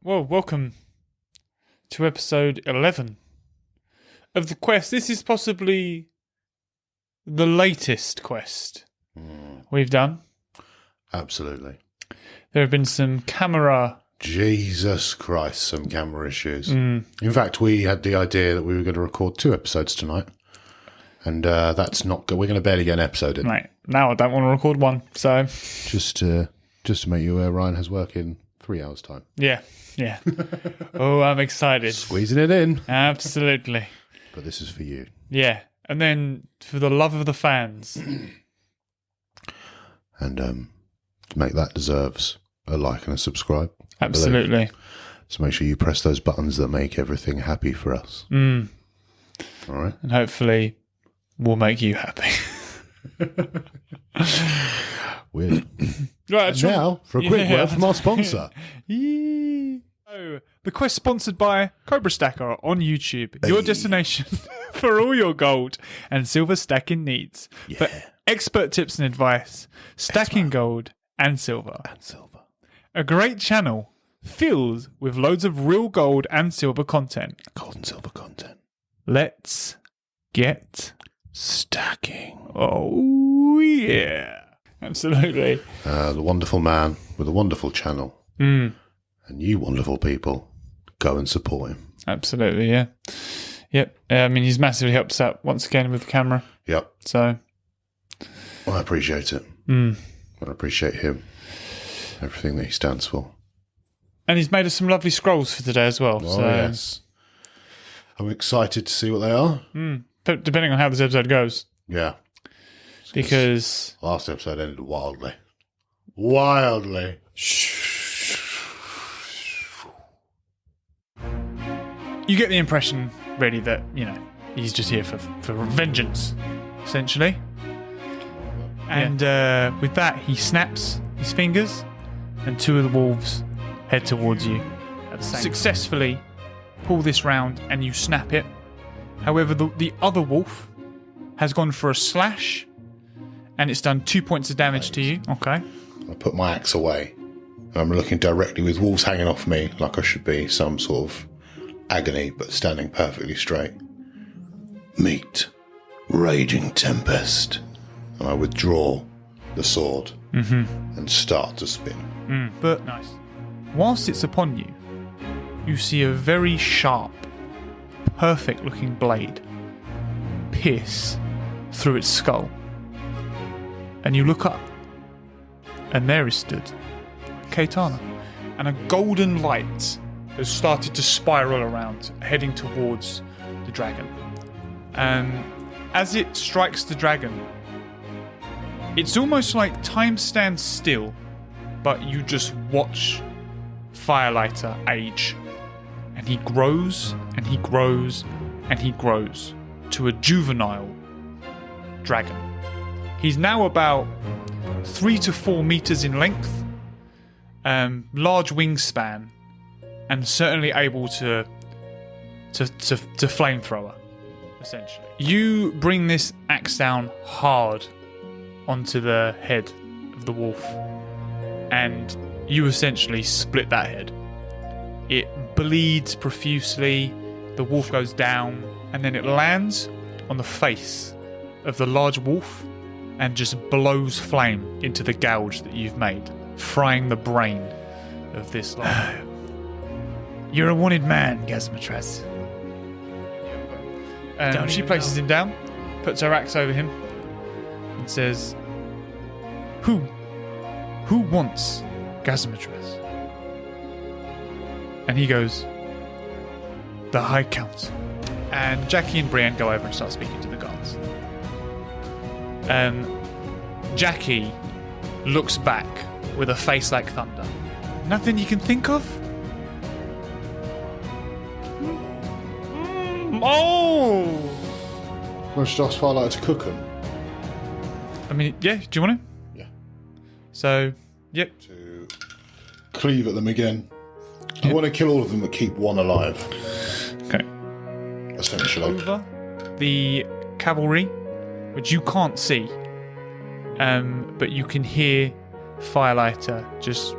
Well, welcome to episode 11 of the quest. This is possibly the latest quest we've done. Absolutely. There have been some camera... Jesus Christ, some camera issues. In fact, we had the idea that we were going to record 2 episodes tonight. And that's not good. We're going to barely get an episode in. Right. Now I don't want to record one, so... Just to make you aware, Ryan has work in 3 hours' time. Yeah. Oh, I'm excited. Squeezing it in. Absolutely. But this is for you. Yeah. And then, for the love of the fans. And to make that deserves a like and a subscribe. Absolutely. So make sure you press those buttons that make everything happy for us. All right. And hopefully we'll make you happy. Weird. Right, And now, for a quick word from our sponsor. So, the quest sponsored by Cobra Stacker on YouTube. Your destination for all your gold and silver stacking needs. Yeah. For expert tips and advice, stacking gold and silver. A great channel filled with loads of real gold and silver content. Gold and silver content. Let's get Stacking. Oh, yeah. Absolutely. The wonderful man with a wonderful channel. And you wonderful people, go and support him. Absolutely, yeah. Yep. I mean, he's massively helped us out once again with the camera. Yep. So. Well, I appreciate it. I appreciate him. Everything that he stands for. And he's made us some lovely scrolls for today as well. Oh, so. yes. I'm excited to see what they are. Depending on how this episode goes. Yeah. Because... Last episode ended wildly. Wildly. You get the impression, really, that, he's just here for vengeance, essentially. And with that, he snaps his fingers, and 2 of the wolves head towards you. Successfully pull this round, and you snap it. However, the other wolf has gone for a slash, and it's done 2 points of damage to you. Okay. I put my axe away, and I'm looking directly with wolves hanging off me like I should be some sort of agony, but standing perfectly straight. Meet Raging Tempest. And I withdraw the sword and start to spin. But nice. Whilst it's upon you, you see a very sharp, perfect-looking blade pierce through its skull. And you look up, and there is stood Caetana. And a golden light has started to spiral around, heading towards the dragon. As it strikes the dragon, it's almost like time stands still, but you just watch Firelighter age. And he grows, and he grows, and he grows to a juvenile dragon. He's now about 3 to 4 meters in length, large wingspan, and certainly able to flamethrower, essentially. You bring this axe down hard onto the head of the wolf, and you essentially split that head. It bleeds profusely, the wolf goes down, and then it lands on the face of the large wolf and just blows flame into the gouge that you've made, frying the brain of this large. You're a wanted man, Gazzamatraz. She places him down, puts her axe over him, and says, Who wants Gazzamatraz? And he goes, The High Council. And Jackie and Brienne go over and start speaking to the guards. Jackie looks back with a face like thunder. Nothing you can think of? Oh! Can I just ask Firelight to cook them? I mean, yeah, do you want to? Yeah. So, yep. To cleave at them again. I want to kill all of them but keep one alive. Okay. Essentially. Over the cavalry, which you can't see, but you can hear Firelighter just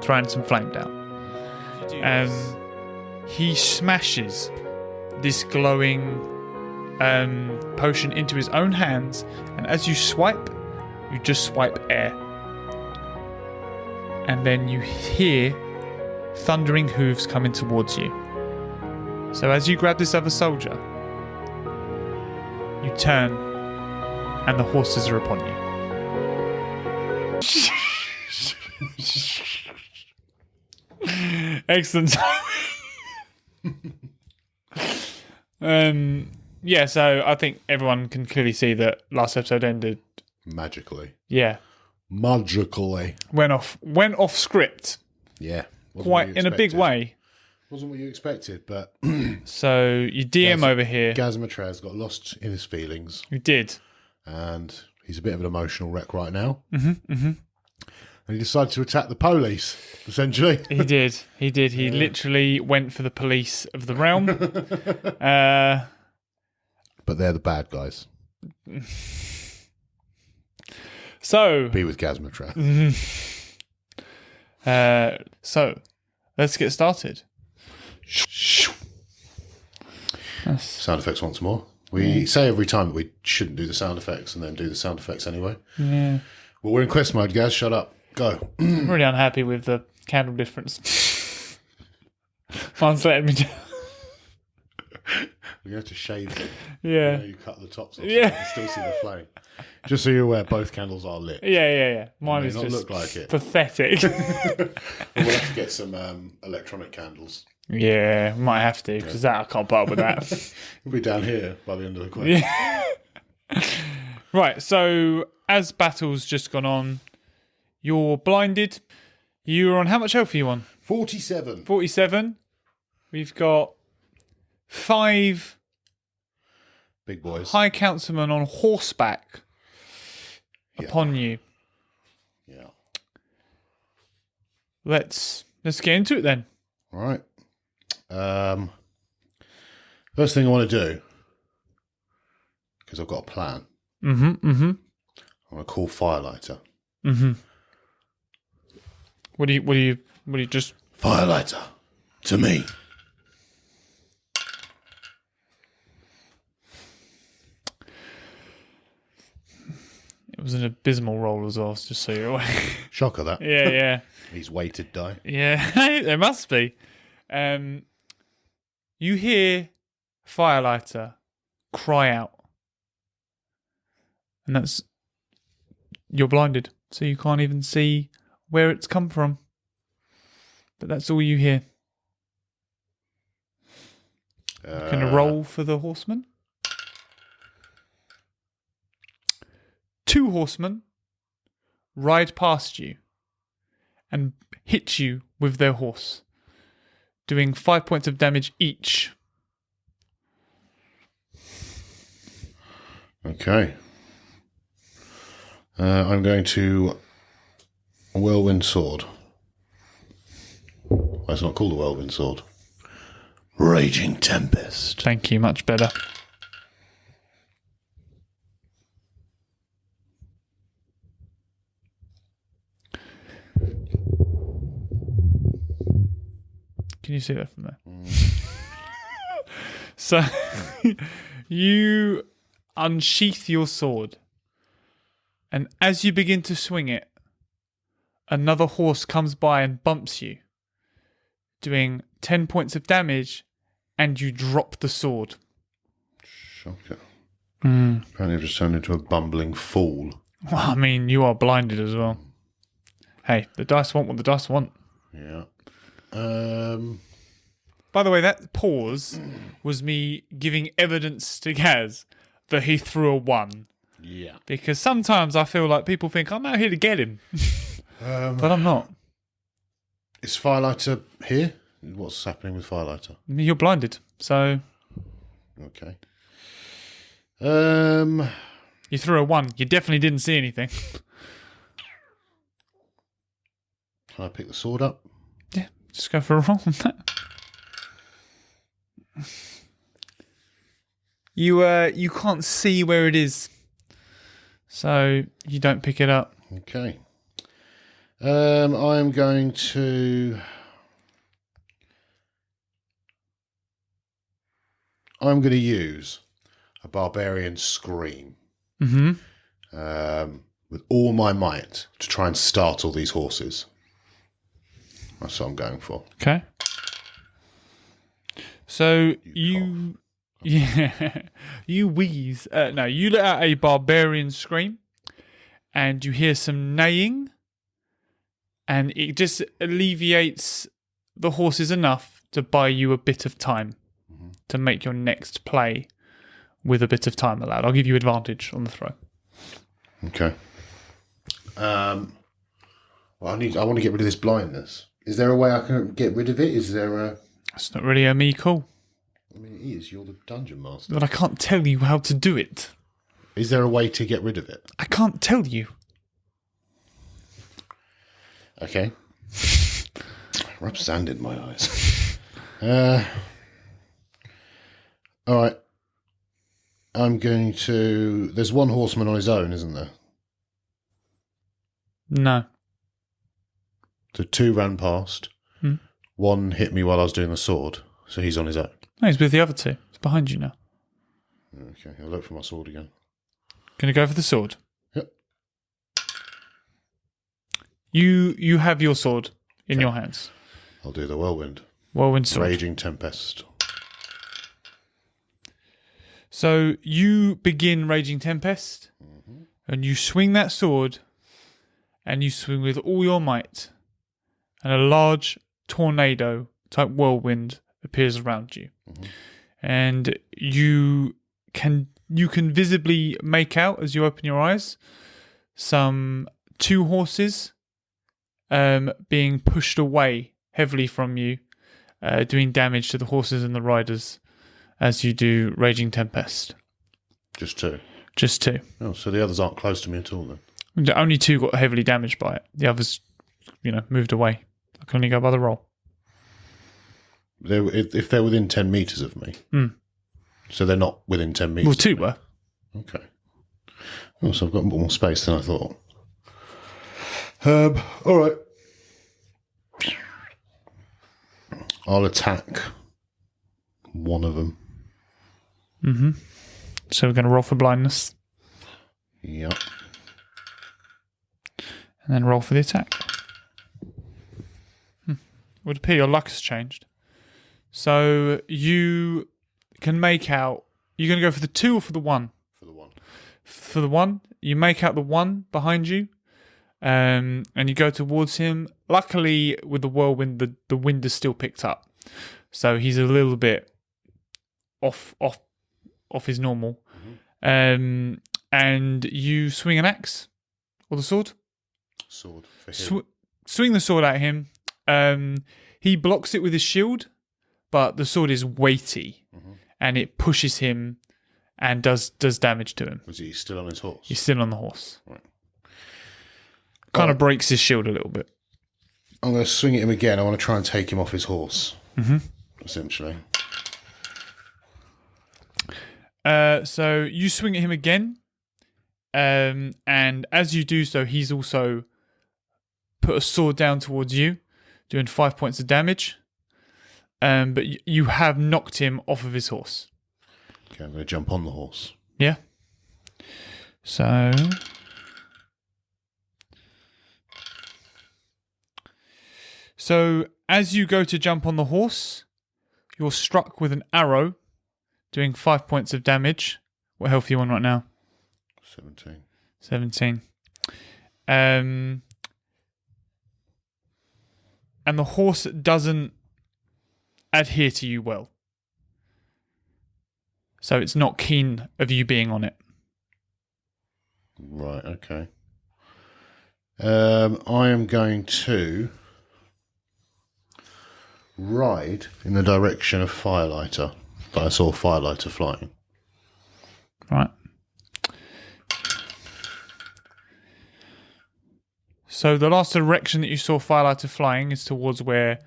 throwing some flame down. He smashes this glowing potion into his own hands, and as you swipe, you just swipe air. And then you hear thundering hooves coming towards you. So as you grab this other soldier, you turn, and the horses are upon you. Excellent. Yeah, so I think everyone can clearly see that last episode ended Magically. Yeah. Magically. Went off script. Yeah. Quite in a big way. Wasn't what you expected, but so your DM over here, Gazzamatraz, got lost in his feelings. He did. And he's a bit of an emotional wreck right now. Mm-hmm, mm-hmm. And he decided to attack the police, essentially. He did. He literally went for the police of the realm. But they're the bad guys. So be with Gazzamatraz. So let's get started. Sound effects once more. We say every time that we shouldn't do the sound effects and then do the sound effects anyway. Yeah. Well, we're in quest mode, Gaz. Shut up. Go. I'm really unhappy with the candle difference. Mine's letting me down. We're going to have to shave it. Yeah. You cut the tops off Yeah. so you can still see the flame. Just so you're aware, both candles are lit. Yeah. Mine is not just look like it. pathetic. We'll have to get some electronic candles. Yeah, might have to, because that I can't put up with that. We'll be down here by the end of the quest. Yeah. Right, so as battle's just gone on, you're blinded. You're on, how much health are you on? 47. 47. We've got 5 big boys. High Councilmen on horseback upon you. Yeah. Let's get into it then. All right. First thing I want to do, because I've got a plan. I want to call Firelighter. What do you just... Firelighter, to me. It was an abysmal roll as well, just so you're aware. Shocker that. Yeah. He's weighted die. Yeah, there must be. You hear Firelighter cry out. And that's... You're blinded, so you can't even see where it's come from. But that's all you hear. Can you roll for the horsemen? 2 horsemen ride past you and hit you with their horse, doing 5 points of damage each. Okay. I'm going to Whirlwind Sword. Well, it's not called a Whirlwind Sword. Raging Tempest. Thank you, much better. Can you see that from there? So, you unsheath your sword, and as you begin to swing it, another horse comes by and bumps you, doing 10 points of damage, and you drop the sword. Shocker. Apparently I've just turned into a bumbling fool. Well, I mean, you are blinded as well. Hey, the dice want what the dice want. Yeah. By the way, that pause was me giving evidence to Gaz that he threw a 1. Yeah. Because sometimes I feel like people think I'm out here to get him. But I'm not. Is Firelighter here? What's happening with Firelighter? You're blinded, so... Okay. You threw a 1. You definitely didn't see anything. Can I pick the sword up? Yeah, just go for a roll on that. You can't see where it is, so you don't pick it up. Okay. I'm going to I'm going to use a barbarian scream with all my might to try and startle these horses. That's what I'm going for. Okay. So you wheeze. No, you let out a barbarian scream, and you hear some neighing, and it just alleviates the horses enough to buy you a bit of time to make your next play with a bit of time allowed. I'll give you advantage on the throw. Okay. Well, I want to get rid of this blindness. Is there a way I can get rid of it? Is there a... It's not really a me call. I mean, it is. You're the dungeon master. But I can't tell you how to do it. Is there a way to get rid of it? I can't tell you. Okay. Rub sand in my eyes. All right. I'm going to... There's one horseman on his own, isn't there? No. So 2 ran past. One hit me while I was doing the sword, so he's on his own. No, he's with the other 2. It's behind you now. Okay, I'll look for my sword again. Gonna go for the sword. Yep. You have your sword in your hands. I'll do the whirlwind. Whirlwind sword. Raging tempest. So you begin Raging Tempest, and you swing that sword, and you swing with all your might, and a large tornado type whirlwind appears around you, and you can visibly make out as you open your eyes some 2 horses being pushed away heavily from you, doing damage to the horses and the riders as you do Raging Tempest. Just 2? Just 2. Oh, so the others aren't close to me at all then? Only 2 got heavily damaged by it. The others, moved away. I can only go by the roll. If they're within 10 metres of me. So they're not within 10 metres. Well, 2 were. Okay. Oh, so I've got more space than I thought. All right. I'll attack one of them. So we're going to roll for blindness. Yep. And then roll for the attack. Would appear your luck has changed. So you can make out... You're going to go for the 2 or for the 1? For the 1. For the 1. You make out the 1 behind you. And you go towards him. Luckily, with the whirlwind, the wind is still picked up. So he's a little bit off his normal. And you swing an axe or the sword. Sword for him. Swing the sword at him. He blocks it with his shield, but the sword is weighty, and it pushes him and does damage to him. Was he still on his horse? He's still on the horse. Right. Kind of breaks his shield a little bit. I'm going to swing at him again. I want to try and take him off his horse. Essentially. So you swing at him again, and as you do so, he's also put a sword down towards you, doing 5 points of damage. But you have knocked him off of his horse. Okay, I'm going to jump on the horse. Yeah. So as you go to jump on the horse, you're struck with an arrow, doing 5 points of damage. What health are you on right now? 17. And the horse doesn't adhere to you well. So it's not keen of you being on it. Right, okay. I am going to ride in the direction of Firelighter. But I saw Firelighter flying. Right. So the last direction that you saw Firelighter flying is towards where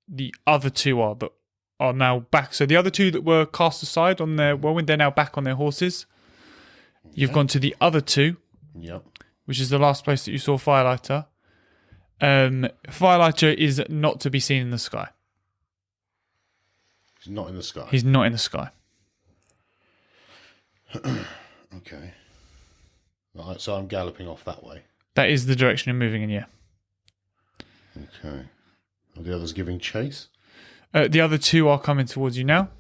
the other 2 are that are now back. So the other 2 that were cast aside on their whirlwind, they're now back on their horses. You've gone to the other 2. Yep. Which is the last place that you saw Firelighter. Firelighter is not to be seen in the sky. He's not in the sky. He's not in the sky. Okay. Right, so I'm galloping off that way. That is the direction you're moving in, yeah. Okay. Are the others giving chase? The other two are coming towards you now.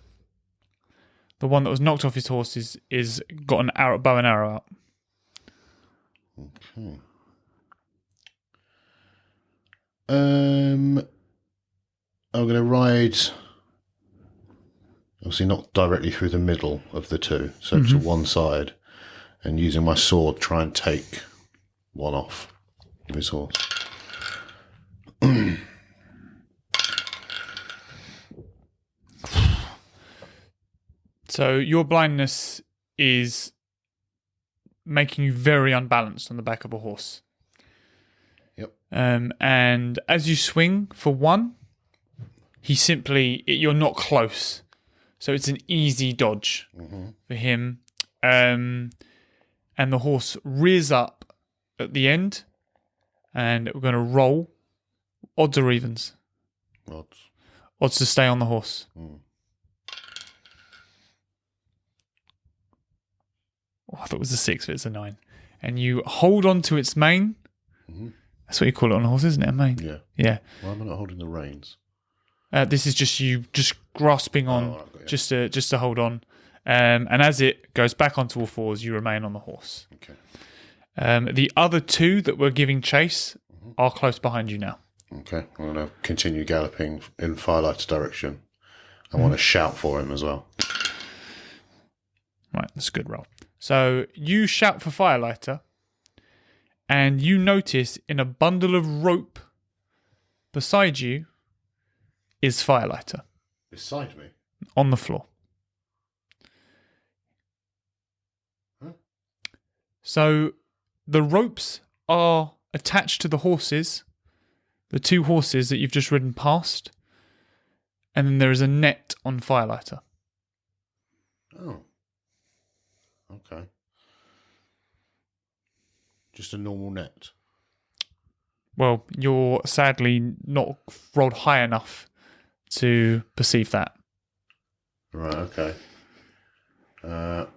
The one that was knocked off his horse is got an arrow, bow and arrow out. Okay. I'm going to ride, obviously not directly through the middle of the two, so to one side, and using my sword try and take one off of his horse. So your blindness is making you very unbalanced on the back of a horse. Yep. And as you swing for one, you're not close. So it's an easy dodge for him. And the horse rears up at the end, and we're going to roll odds or evens. Odds to stay on the horse. Oh, I thought it was a 6, but it's a 9. And you hold on to its mane. That's what you call it on a horse, isn't it? A mane? Yeah. Yeah. Why am I not holding the reins? This is just you grasping on, just to hold on. And as it goes back onto all fours, you remain on the horse. Okay. The other two that were giving chase are close behind you now. Okay. I'm going to continue galloping in Firelight's direction. I want to shout for him as well. Right, that's a good roll. So you shout for Firelighter, and you notice in a bundle of rope beside you is Firelighter Beside me? on the floor. Huh? So the ropes are attached to the horses, the two horses that you've just ridden past, and then there is a net on Firelighter. Oh. Okay. Just a normal net. Well, you're sadly not rolled high enough to perceive that. Right, okay. I'm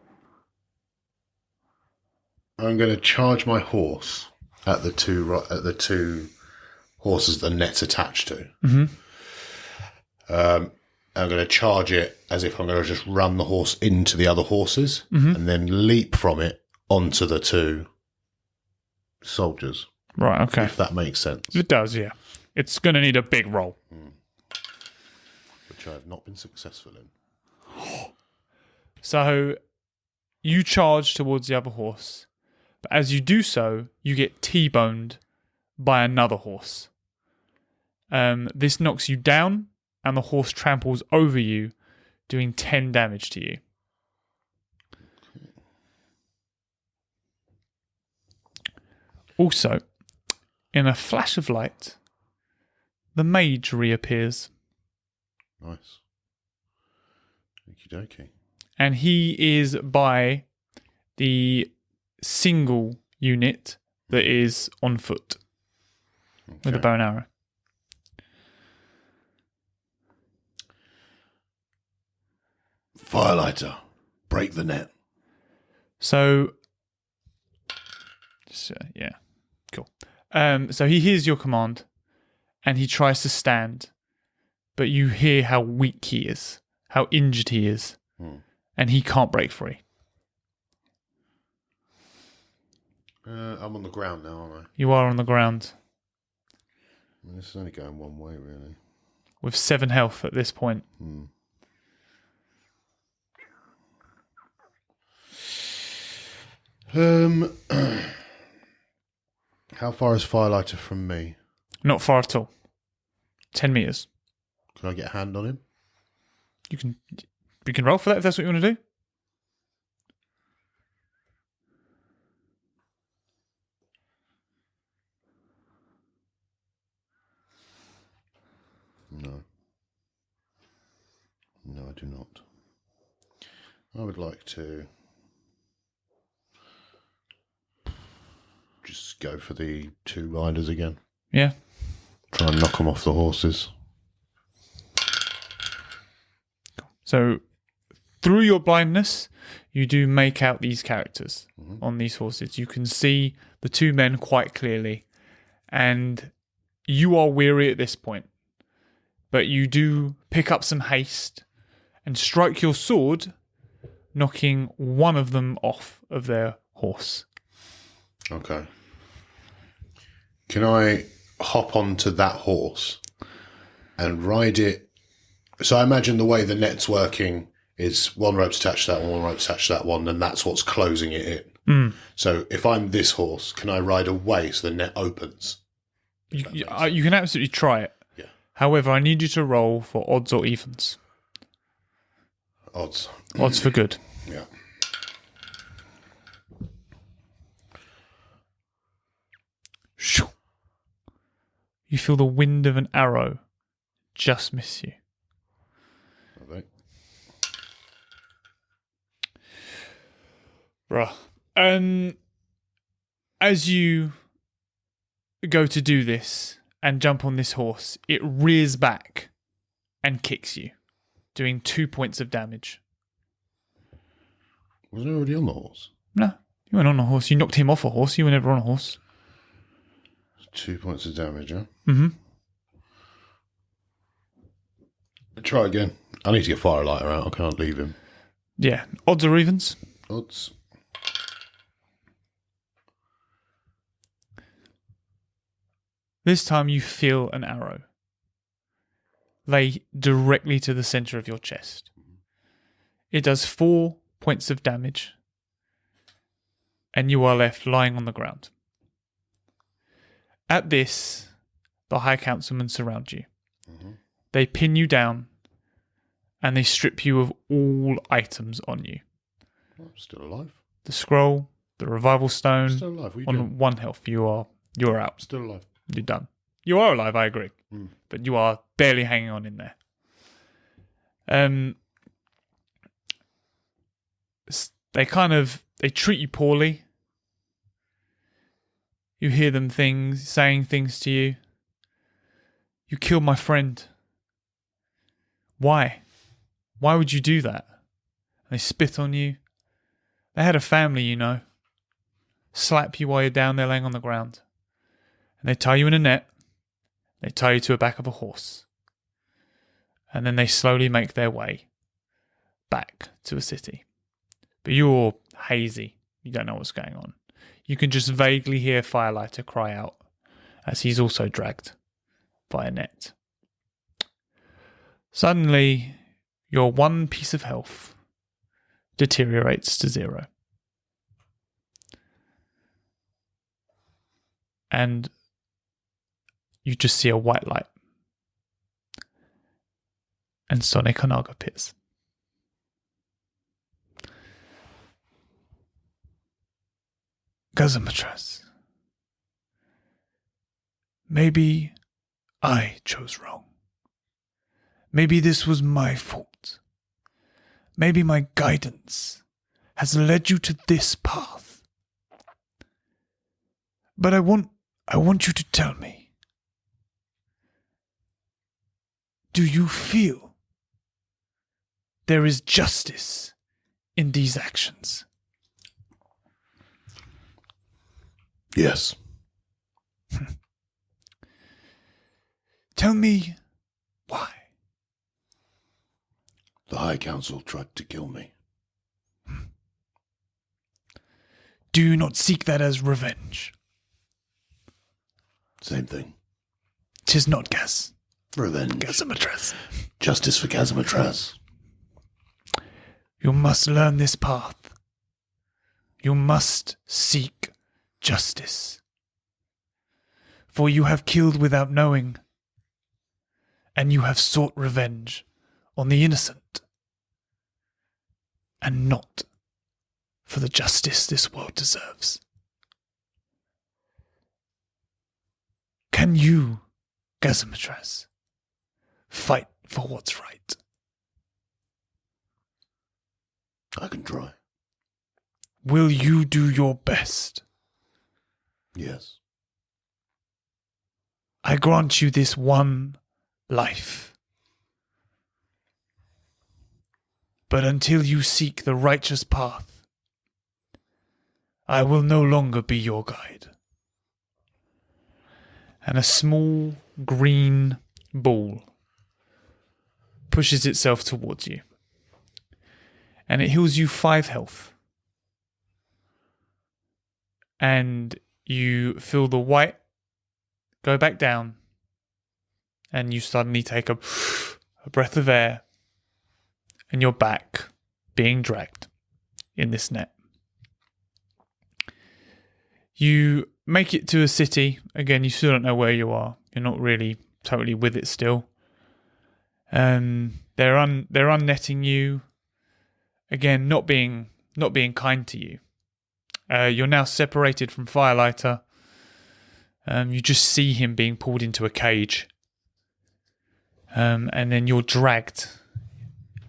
going to charge my horse at the two horses the net's attached to. I'm going to charge it as if I'm going to just run the horse into the other horses and then leap from it onto the two soldiers. Right, okay. If that makes sense. It does, yeah. It's going to need a big roll. Which I have not been successful in. So you charge towards the other horse, but as you do so, you get T-boned by another horse. This knocks you down, and the horse tramples over you, doing 10 damage to you. Also, in a flash of light, the mage reappears. Nice. Okie dokie. And he is by the single unit that is on foot with a bow and arrow. Firelighter, break the net. So, yeah, cool. So he hears your command, and he tries to stand, but you hear how weak he is, how injured he is, and he can't break free. I'm on the ground now, aren't I? You are on the ground I mean, this is only going one way, really. with 7 health at this point. How far is Firelighter from me? Not far at all. 10 meters. Can I get a hand on him? You can roll for that if that's what you want to do. No, I do not. I would like to just go for the 2 riders again. Yeah. Try and knock them off the horses. So through your blindness, you do make out these characters on these horses. You can see the two men quite clearly, and you are weary at this point, but you do pick up some haste and strike your sword, knocking one of them off of their horse. Okay. Can I hop onto that horse and ride it? So I imagine the way the net's working is one rope's attached to that one rope's attached to that one, and that's what's closing it in. So if I'm this horse, can I ride away so the net opens? You can absolutely try it. Yeah. However, I need you to roll for odds or evens. Odds. Odds for good. Yeah. Shoo. You feel the wind of an arrow just miss you. Okay. Bruh. As you go to do this and jump on this horse, it rears back and kicks you, doing 2 points of damage. Wasn't I already on the horse? No, you weren't on a horse. You knocked him off a horse. You were never on a horse. 2 points of damage, huh? Mm-hmm. Try again. I need to get Firelighter out. I can't leave him. Yeah. Odds or evens? Odds. This time you feel an arrow lay directly to the center of your chest. It does 4 points of damage, and you are left lying on the ground. At this, the High Councilmen surround you. They pin you down, and they strip you of all items on you. I'm still alive. The scroll, the revival stone, Still alive. What are you on doing? 1 health. You're out. Still alive. You're done. You are alive, I agree. But you are barely hanging on in there. They treat you poorly. You hear them saying things to you. You killed my friend. Why? Why would you do that? They spit on you. They had a family, you know. Slap you while you're down there laying on the ground. And they tie you in a net. They tie you to the back of a horse. And then they slowly make their way back to a city. But you're hazy. You don't know what's going on. You can just vaguely hear Firelighter cry out as he's also dragged by a net. Suddenly, your 1 piece of health deteriorates to 0. And you just see a white light. And Sonic Onaga appears. Gazzamatraz. Maybe I chose wrong. Maybe this was my fault. Maybe my guidance has led you to this path. But I want you to tell me. Do you feel there is justice in these actions? Yes. Tell me why. The High Council tried to kill me. Do you not seek that as revenge? Same thing. 'Tis not Gaz. Revenge. Gazzamatraz. Justice for Gazzamatraz. You must learn this path. You must seek justice. For you have killed without knowing, and you have sought revenge on the innocent, and not for the justice this world deserves. Can you, Gazzamatraz, fight for what's right? I can try. Will you do your best? Yes. I grant you this 1 life. But until you seek the righteous path, I will no longer be your guide. And a small green ball pushes itself towards you. And it heals you 5 health. And you feel the white go back down. And you suddenly take a breath of air. And you're back being dragged in this net. You make it to a city. Again, you still don't know where you are. You're not really totally with it still. They're unnetting you. Again, not being kind to you. You're now separated from Firelighter. You just see him being pulled into a cage. And then you're dragged.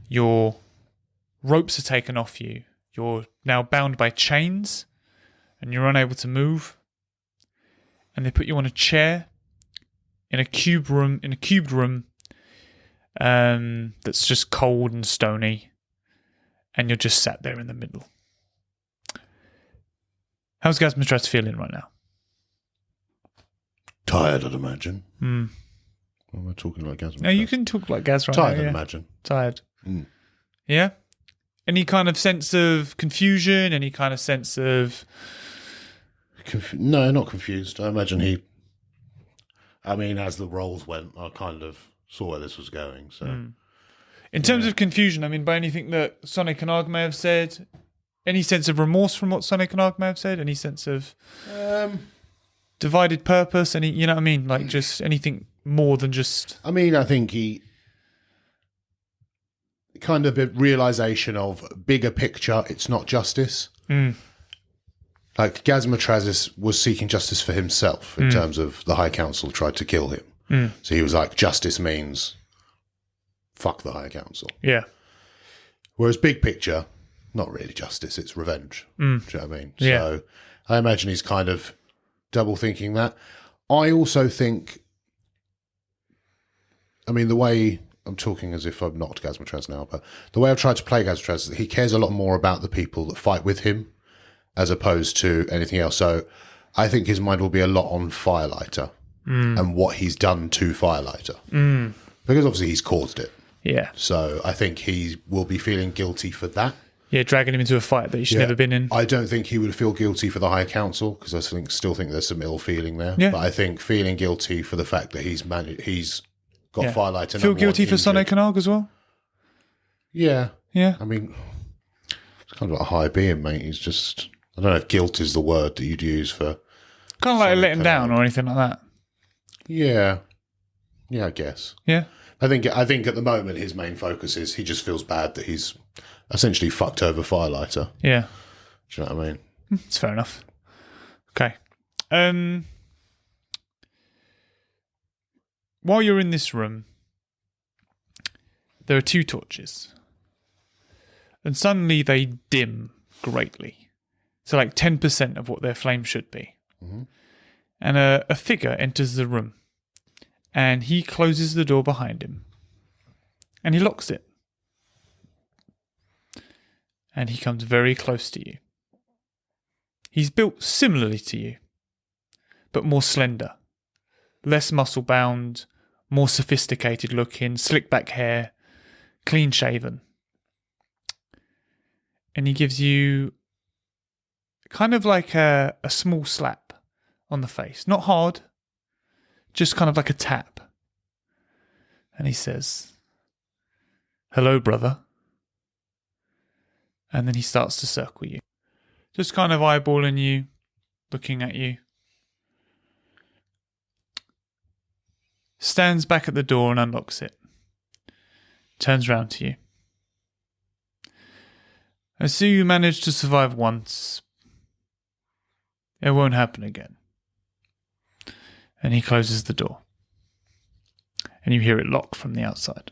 Your ropes are taken off you. You're now bound by chains. And you're unable to move. And they put you on a chair in a cubed room. That's just cold and stony. And you're just sat there in the middle. How's Gazzamatraz feeling right now? Tired, I'd imagine. Mm. Well, we're talking like Gazzamatraz. No, you can talk like Gaz right Tired, now. I'd Yeah. imagine. Tired. Mm. Yeah? Any kind of sense of confusion? Any kind of sense of... No, not confused. I imagine as the rolls went, I kind of saw where this was going. So, In terms of confusion, by anything that Sonic and Arg may have said, any sense of remorse from what Sonic and Arg may have said? Any sense of divided purpose? Any, you know what I mean? Like just anything more than just... I think he kind of a realization of bigger picture. It's not justice. Like Gazzamatraz was seeking justice for himself in terms of the High Council tried to kill him. So he was like, justice means fuck the High Council. Yeah. Whereas big picture, not really justice, it's revenge. Do you know what I mean? Yeah. So I imagine he's kind of double thinking that. I also think, the way I'm talking as if I'm not Gazzamatraz now, but the way I've tried to play Gazzamatraz is that he cares a lot more about the people that fight with him as opposed to anything else. So I think his mind will be a lot on Firelighter and what he's done to Firelighter. Because obviously he's caused it. Yeah. So I think he will be feeling guilty for that. Yeah, dragging him into a fight that he should never been in. I don't think he would feel guilty for the High Council because I still think there's some ill feeling there. Yeah. But I think feeling guilty for the fact that he's got Firelighter. Feel guilty for Sonic and Arg as well? Yeah. Yeah. It's kind of like a high being, mate. He's just... I don't know if guilt is the word that you'd use for... Kind of like let him down or anything like that. Yeah. Yeah, I guess. Yeah. I think at the moment his main focus is he just feels bad that he's essentially fucked over Firelighter. Yeah. Do you know what I mean? It's fair enough. Okay. While you're in this room, there are 2 torches. And suddenly they dim greatly. So like 10% of what their flame should be. And a figure enters the room. And he closes the door behind him. And he locks it. And he comes very close to you. He's built similarly to you, but more slender. Less muscle-bound, more sophisticated looking, slick back hair, clean shaven. And he gives you kind of like a small slap on the face. Not hard, just kind of like a tap. And he says, "Hello, brother." And then he starts to circle you. Just kind of eyeballing you, looking at you. Stands back at the door and unlocks it. Turns round to you. "I see you managed to survive once. It won't happen again." And he closes the door. And you hear it lock from the outside.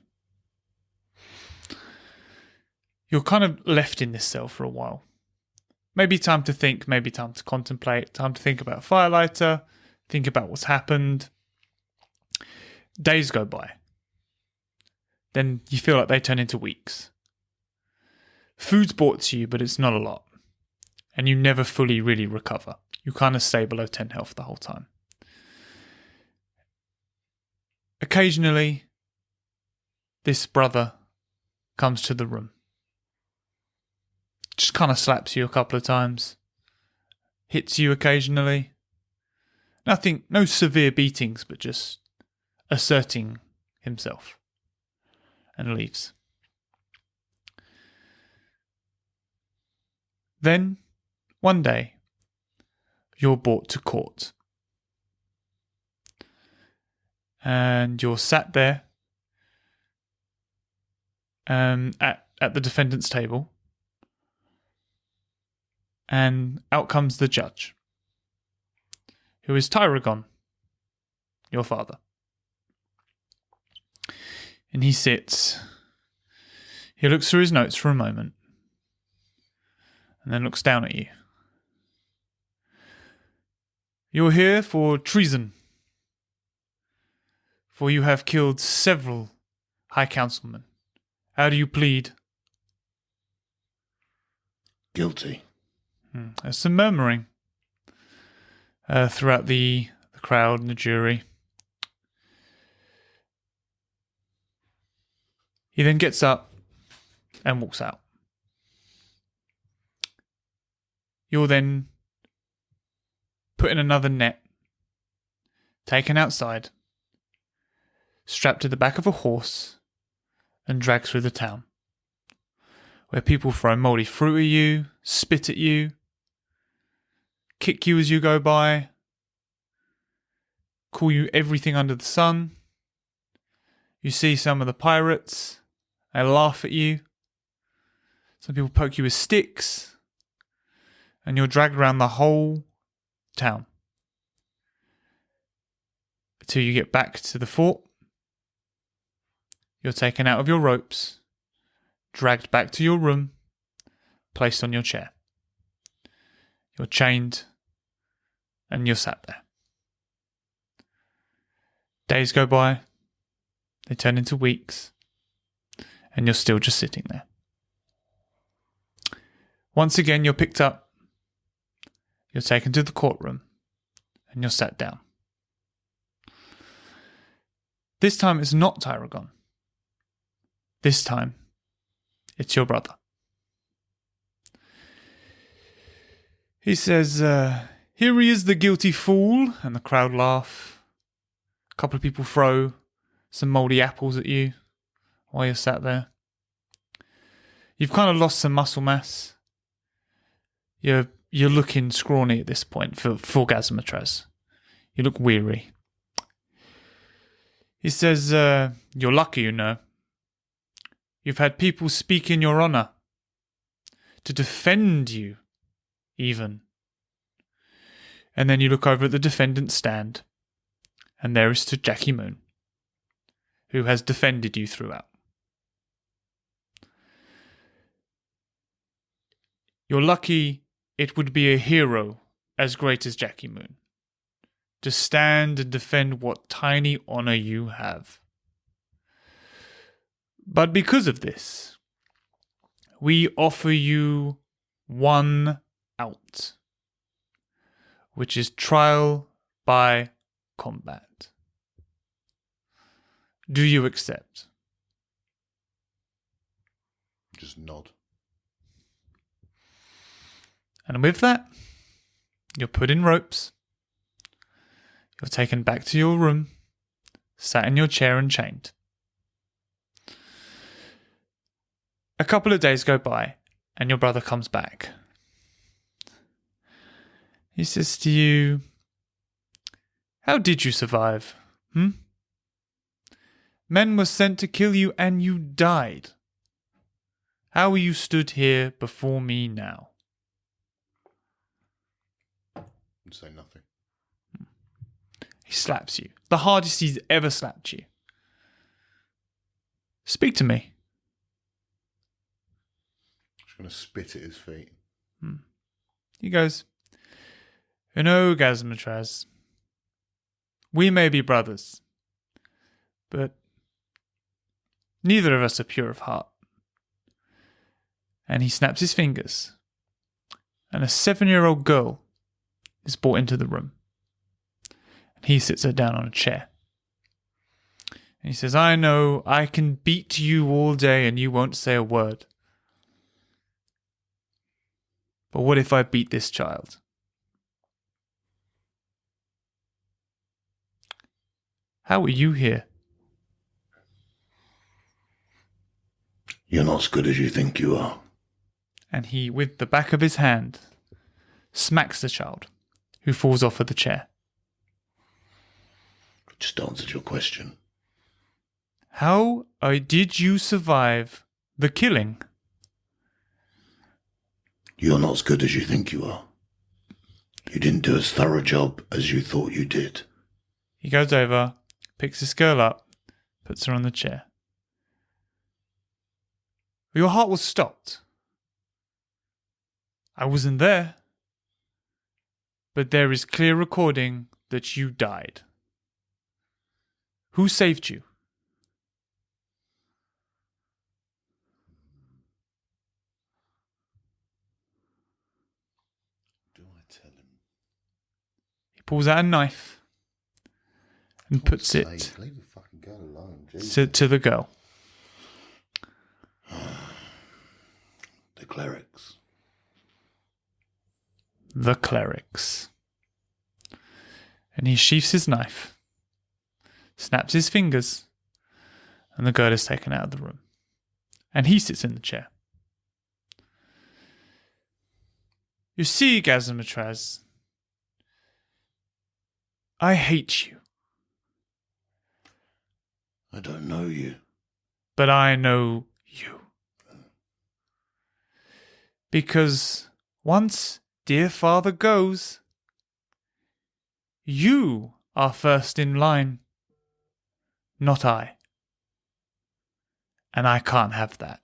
You're kind of left in this cell for a while. Maybe time to think, maybe time to contemplate, time to think about Firelighter, think about what's happened. Days go by. Then you feel like they turn into weeks. Food's brought to you, but it's not a lot. And you never fully really recover. You kind of stay below 10 health the whole time. Occasionally, this brother comes to the room. Just kind of slaps you a couple of times. Hits you occasionally. Nothing, no severe beatings, but just asserting himself. And leaves. Then, one day, you're brought to court. And you're sat there at the defendant's table. And out comes the judge, who is Tyragon, your father. And he sits. He looks through his notes for a moment. And then looks down at you. You're here for treason. For you have killed several high councilmen. How do you plead? Guilty. There's some murmuring throughout the crowd and the jury. He then gets up and walks out. You're then put in another net, taken outside, strapped to the back of a horse, and dragged through the town, where people throw mouldy fruit at you, spit at you, kick you as you go by, call you everything under the sun. You see some of the pirates, they laugh at you. Some people poke you with sticks, and you're dragged around the whole town until you get back to the fort. You're taken out of your ropes, dragged back to your room, placed on your chair. You're chained, and you're sat there. Days go by, they turn into weeks, and you're still just sitting there. Once again, you're picked up, you're taken to the courtroom, and you're sat down. This time it's not Tyragon. This time, it's your brother. He says, here he is, the guilty fool, and the crowd laugh. A couple of people throw some mouldy apples at you while you're sat there. You've kind of lost some muscle mass. You're looking scrawny at this point for Gazzamatraz. You look weary. He says, you're lucky, you know. You've had people speak in your honour, to defend you, even. And then you look over at the defendant's stand, and there is Jackie Moon, who has defended you throughout. You're lucky it would be a hero as great as Jackie Moon, to stand and defend what tiny honour you have. But because of this, we offer you one out, which is trial by combat. Do you accept? Just nod. And with that, you're put in ropes. You're taken back to your room, sat in your chair and chained. A couple of days go by, and your brother comes back. He says to you, how did you survive? Men were sent to kill you, and you died. How are you stood here before me now? Say nothing. He slaps you. The hardest he's ever slapped you. Speak to me. Just going to spit at his feet. He goes, you know, Gazzamatraz, we may be brothers, but neither of us are pure of heart. And he snaps his fingers. And a 7-year-old girl is brought into the room. And he sits her down on a chair. And he says, I know I can beat you all day and you won't say a word. But what if I beat this child? How are you here? You're not as good as you think you are. And he, with the back of his hand, smacks the child, who falls off of the chair. Just answered your question. How did you survive the killing? You're not as good as you think you are. You didn't do as thorough a job as you thought you did. He goes over, picks this girl up, puts her on the chair. Your heart was stopped. I wasn't there. But there is clear recording that you died. Who saved you? Do I tell him? He pulls out a knife and puts it Leave the fucking girl alone. to the girl. The clerics. The clerics. And he sheaths his knife, snaps his fingers, and the girl is taken out of the room. And he sits in the chair. You see, Gazzamatraz, I hate you. I don't know you. But I know you. Because once dear father goes, you are first in line, not I. And I can't have that.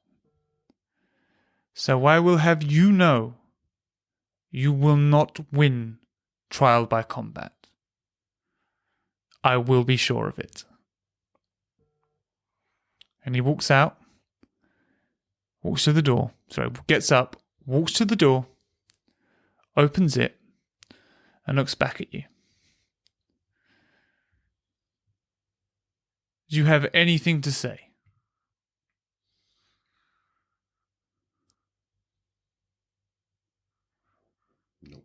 So I will have you know, you will not win trial by combat. I will be sure of it. And he walks out, walks to the door, gets up, walks to the door, opens it, and looks back at you. Do you have anything to say? No.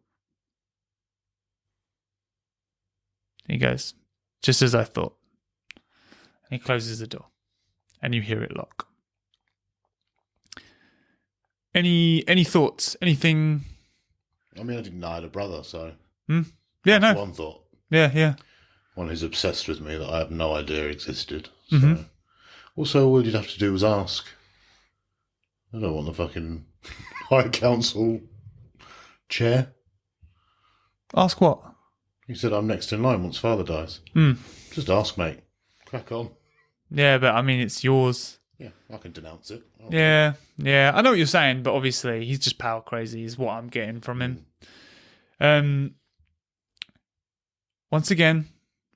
He goes, just as I thought. And he closes the door. And you hear it lock. Any thoughts? Anything? I mean, I didn't know I had a brother, so... Yeah, That's no. one thought. Yeah. One who's obsessed with me that I have no idea existed. Mm-hmm. So. Also, all you'd have to do was ask. I don't want the fucking High Council chair. Ask what? He said I'm next in line once father dies. Just ask, mate. Crack on. Yeah, but I mean, it's yours. Yeah, I can denounce it. Yeah. I know what you're saying, but obviously he's just power crazy is what I'm getting from him. Once again,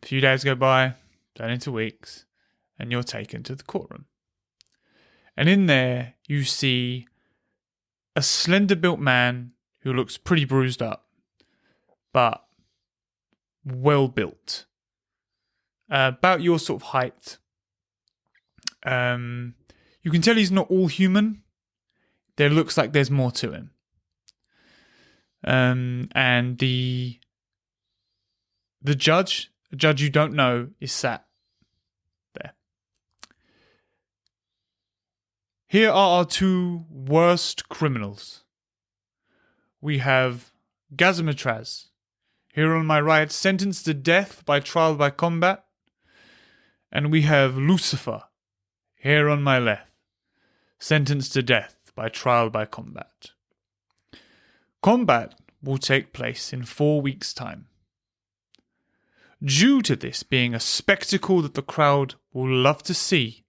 a few days go by, turn into weeks, and you're taken to the courtroom. And in there, you see a slender-built man who looks pretty bruised up, but well-built. About your sort of height. You can tell he's not all human. There looks like there's more to him. And the judge, a judge you don't know, is sat there. Here are our two worst criminals. We have Gazzamatraz, here on my right, sentenced to death by trial by combat. And we have Lucifer, here on my left, sentenced to death by trial by combat. Combat will take place in 4 weeks' time. Due to this being a spectacle that the crowd will love to see,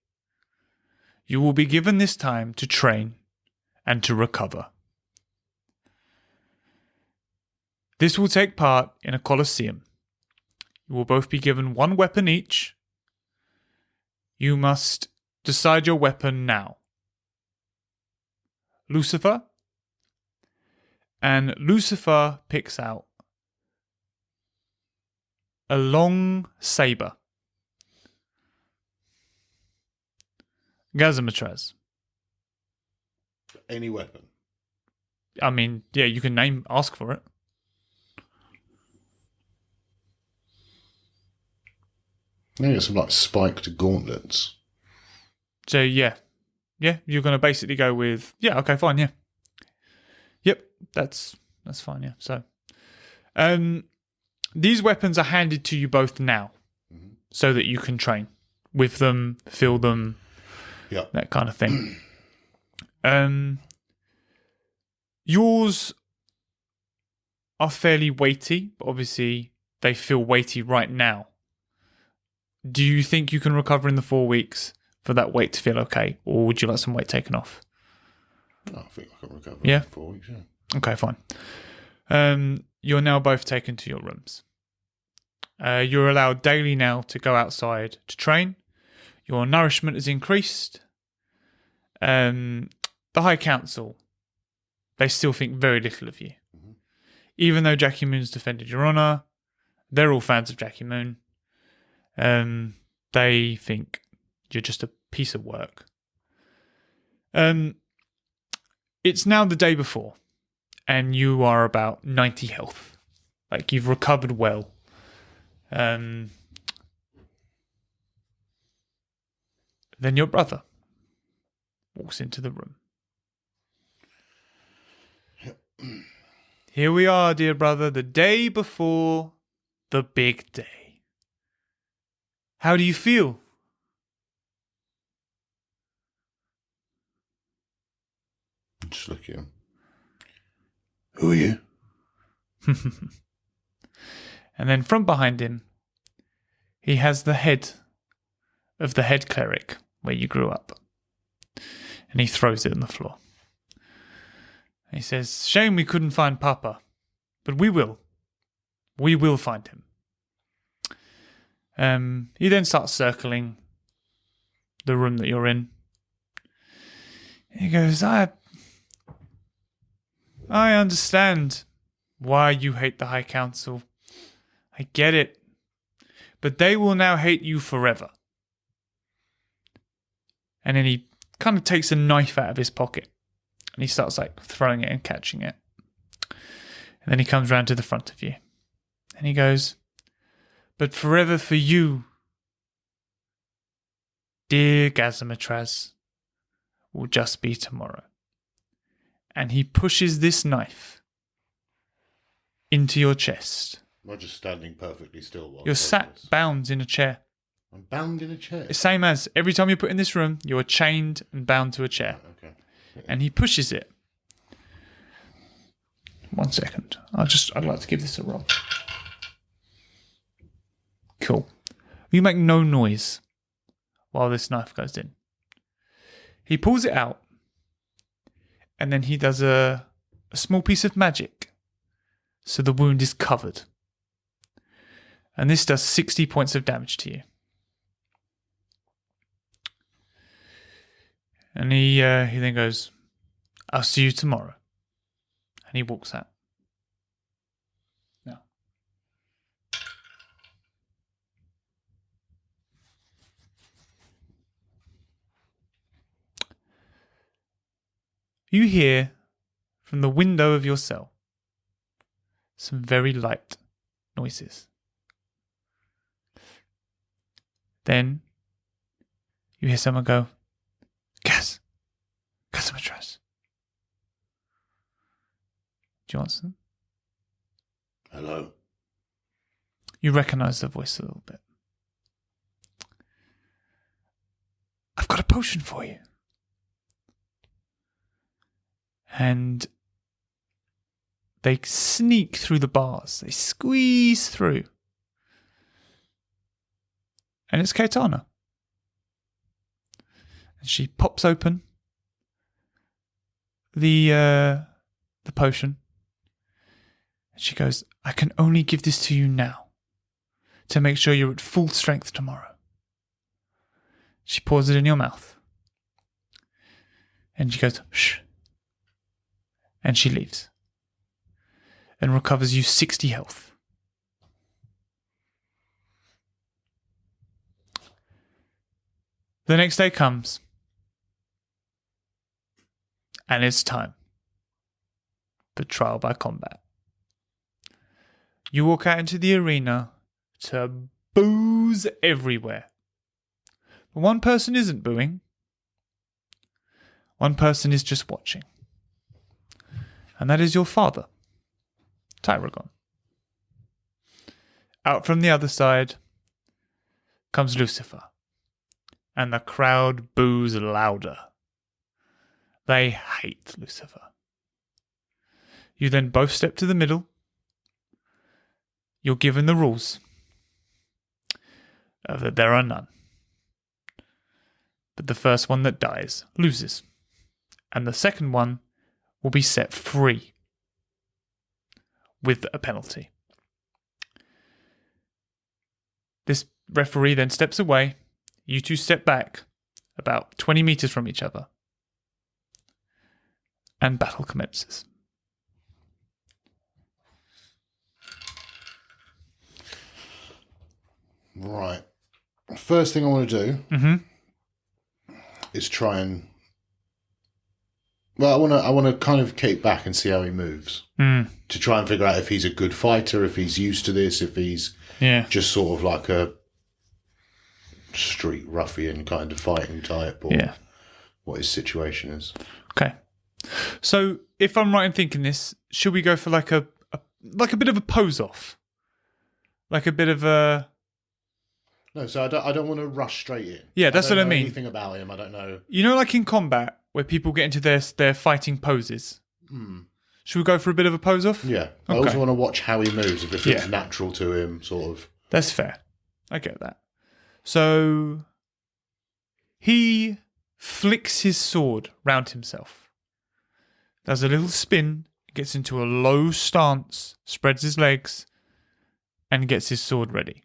you will be given this time to train and to recover. This will take part in a coliseum. You will both be given one weapon each. You must decide your weapon now. Lucifer. And Lucifer picks out a long saber. Gazzamatraz. Any weapon. I mean, yeah, you can ask for it. I get some like spiked gauntlets. So yeah, you're going to basically go with okay, fine, yeah, yep, that's fine, yeah. So, these weapons are handed to you both now, so that you can train with them, feel them, that kind of thing. Yours are fairly weighty, but obviously they feel weighty right now. Do you think you can recover in the 4 weeks for that weight to feel okay, or would you like some weight taken off? I think I can recover in 4 weeks, yeah. Okay, fine. You're now both taken to your rooms. You're allowed daily now to go outside to train. Your nourishment is increased. The High Council, they still think very little of you. Mm-hmm. Even though Jackie Moon's defended your honour, they're all fans of Jackie Moon. They think you're just a piece of work. It's now the day before, and you are about 90 health. Like, you've recovered well. Then your brother walks into the room. Here we are, dear brother, the day before the big day. How do you feel? Just look at him. Who are you? And then from behind him, he has the head of the head cleric where you grew up. And he throws it on the floor. He says, "Shame we couldn't find Papa, but we will. We will find him." He then starts circling the room that you're in. He goes, I understand why you hate the High Council. I get it. But they will now hate you forever. And then he kind of takes a knife out of his pocket. And he starts like throwing it and catching it. And then he comes round to the front of you. And he goes, "But forever for you, dear Gazzamatraz, will just be tomorrow." And he pushes this knife into your chest. Am I just standing perfectly still? While You're sat bound in a chair. I'm bound in a chair? The same as every time you put in this room, you are chained and bound to a chair. Right, okay. Yeah. And he pushes it. 1 second. I'd like to give this a roll. Cool. You make no noise while this knife goes in. He pulls it out, and then he does a small piece of magic, so the wound is covered. And this does 60 points of damage to you. And he then goes, "I'll see you tomorrow." And he walks out. Now, you hear from the window of your cell some very light noises. Then you hear someone go, Gazzamatraz. Do you answer them? Hello. You recognise the voice a little bit. "I've got a potion for you." And they sneak through the bars. They squeeze through. And it's Caetana. And she pops open the potion. And she goes, "I can only give this to you now to make sure you're at full strength tomorrow." She pours it in your mouth. And she goes, "Shh, And she leaves. And recovers you 60 health. The next day comes. And it's time for trial by combat. You walk out into the arena to boos everywhere. But one person isn't booing. One person is just watching. And that is your father, Tyragon. Out from the other side comes Lucifer. And the crowd boos louder. They hate Lucifer. You then both step to the middle. You're given the rules. That there are none. But the first one that dies loses. And the second one will be set free. With a penalty. This referee then steps away. You two step back about 20 meters from each other. And battle commences. Right. First thing I want to do is try and... Well, I want to kind of keep back and see how he moves. To try and figure out if he's a good fighter, if he's used to this, if he's just sort of like a street ruffian kind of fighting type, or what his situation is. Okay. So, if I'm right in thinking this, should we go for like a bit of a pose off? Like a bit of a... No, so I don't want to rush straight in. Yeah, that's what I mean. Anything about him, I don't know. You know, like in combat, where people get into their fighting poses? Should we go for a bit of a pose off? Yeah. Okay. I also want to watch how he moves, if it feels natural to him, sort of. That's fair. I get that. So, he flicks his sword round himself. Does a little spin, gets into a low stance, spreads his legs, and gets his sword ready.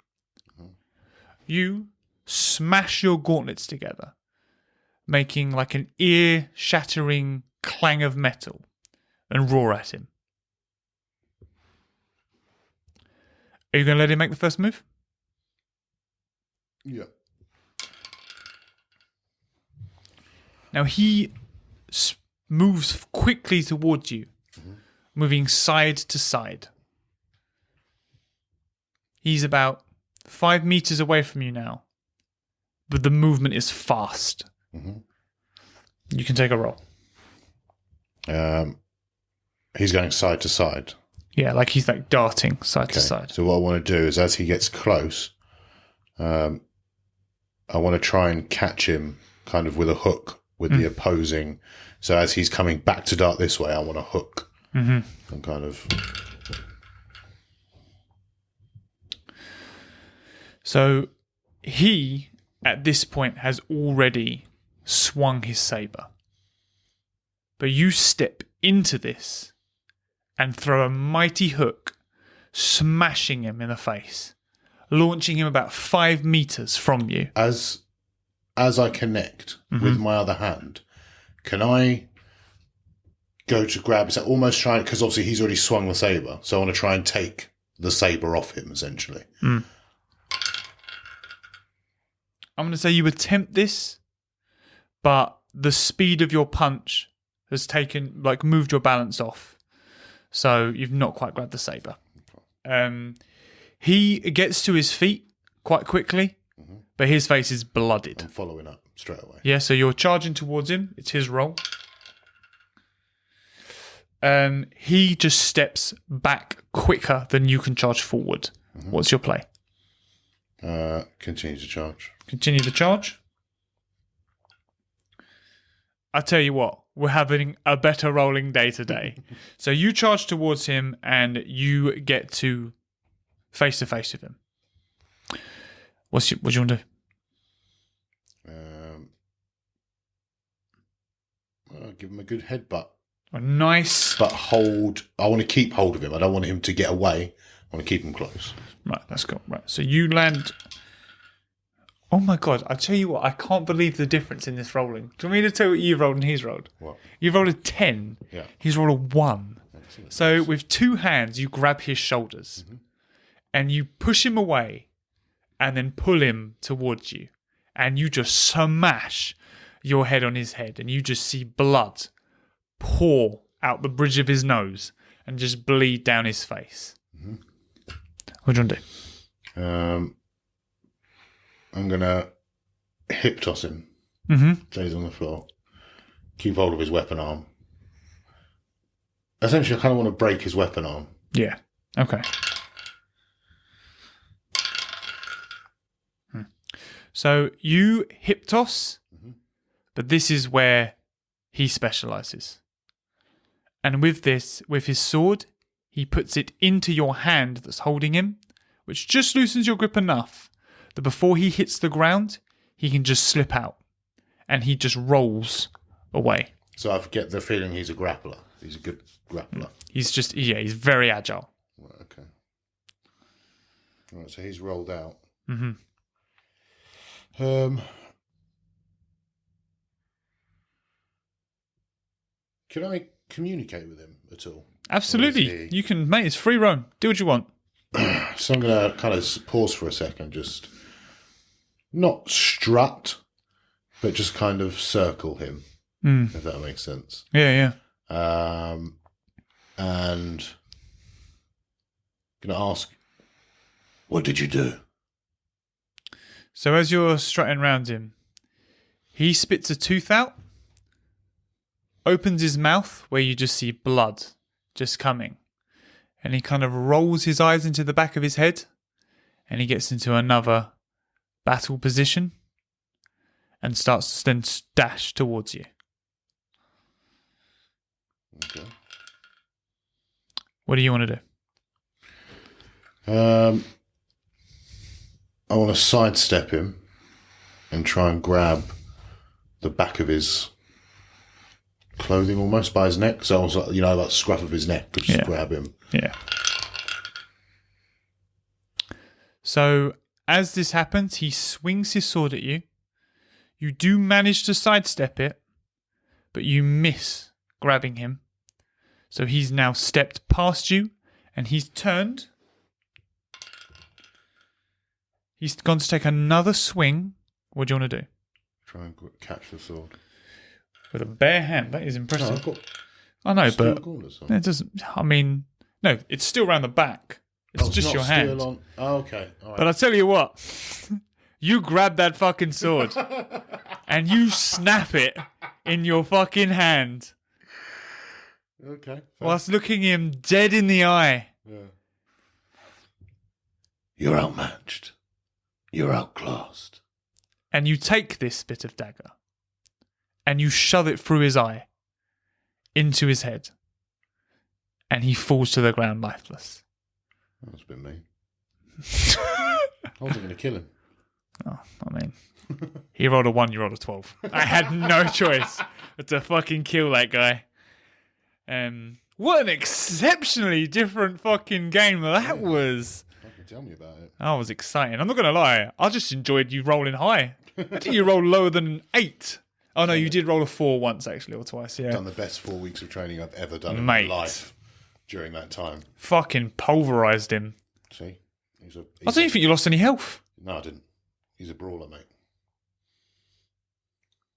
You smash your gauntlets together, making like an ear-shattering clang of metal, and roar at him. Are you going to let him make the first move? Yeah. Now he moves quickly towards you, moving side to side. He's about 5 meters away from you now, but the movement is fast. You can take a roll. He's going side to side. Yeah, like he's like darting side to side. So what I want to do is, as he gets close, I want to try and catch him kind of with a hook with the opposing. So as he's coming back to dart this way, I want to hook and kind of... So he, at this point, has already swung his saber. But you step into this and throw a mighty hook, smashing him in the face, launching him about 5 meters from you. As I connect with my other hand, can I go to grab... So almost trying... Because obviously he's already swung the saber, so I want to try and take the saber off him, essentially. I'm going to say you attempt this, but the speed of your punch has moved your balance off. So you've not quite grabbed the saber. He gets to his feet quite quickly, but his face is blooded. I'm following up straight away. Yeah, so you're charging towards him. It's his roll. He just steps back quicker than you can charge forward. What's your play? Continue to charge. Continue the charge. I tell you what, we're having a better rolling day today. So you charge towards him and you get to face with him. What do you want to do? I'll give him a good headbutt. A nice... But hold... I want to keep hold of him. I don't want him to get away. I want to keep him close. Right, let's go. Right, so you land Oh my god, I tell you what, I can't believe the difference in this rolling. Do you want me to tell you what you rolled and he's rolled? What? You rolled a 10. Yeah. He's rolled a 1. Excellent. So with 2 hands, you grab his shoulders and you push him away and then pull him towards you. And you just smash your head on his head and you just see blood pour out the bridge of his nose and just bleed down his face. What do you want to do? I'm going to hip toss him. So he's on the floor. Keep hold of his weapon arm. Essentially, I kind of want to break his weapon arm. Yeah. Okay. So you hip toss, but this is where he specializes. And with this, with his sword, he puts it into your hand that's holding him, which just loosens your grip enough that before he hits the ground, he can just slip out. And he just rolls away. So I get the feeling he's a grappler. He's a good grappler. He's he's very agile. Right, okay. Right, so he's rolled out. Can I communicate with him at all? Absolutely. You can, mate, it's free roam. Do what you want. So I'm going to kind of pause for a second, just not strut, but just kind of circle him, if that makes sense. Yeah. And going to ask, what did you do? So as you're strutting around him, he spits a tooth out, opens his mouth where you just see blood just coming, and he kind of rolls his eyes into the back of his head, and he gets into another battle position and starts to then dash towards you. Okay. What do you want to do? I want to sidestep him and try and grab the back of his clothing almost by his neck. So I was like, like the scruff of his neck, just grab him. Yeah. So as this happens, he swings his sword at you. You do manage to sidestep it, but you miss grabbing him. So he's now stepped past you and he's turned. He's gone to take another swing. What do you want to do? Try and catch the sword. With a bare hand. That is impressive. No, I've got I know, steel but gauntlets on. it doesn't. I mean, no, it's still round the back. It's just not your steel hand. on. Oh, okay. All right. But I tell you what, you grab that fucking sword and you snap it in your fucking hand Okay. Fair. whilst looking him dead in the eye. Yeah. You're outmatched. You're outclassed. And you take this bit of dagger and you shove it through his eye into his head. And he falls to the ground lifeless. That's a bit mean. I wasn't going to kill him. Oh, I mean, he rolled a 1, you rolled a 12. I had no choice but to fucking kill that guy. What an exceptionally different fucking game that was. Fucking tell me about it. That was exciting. I'm not going to lie. I just enjoyed you rolling high. I think you rolled lower than 8. Oh, no, you did roll a 4 once, actually, or twice, yeah. Done the best 4 weeks of training I've ever done in Mate. my life during that time. Fucking pulverised him. See? He's I don't even think you lost any health. No, I didn't. He's a brawler, mate.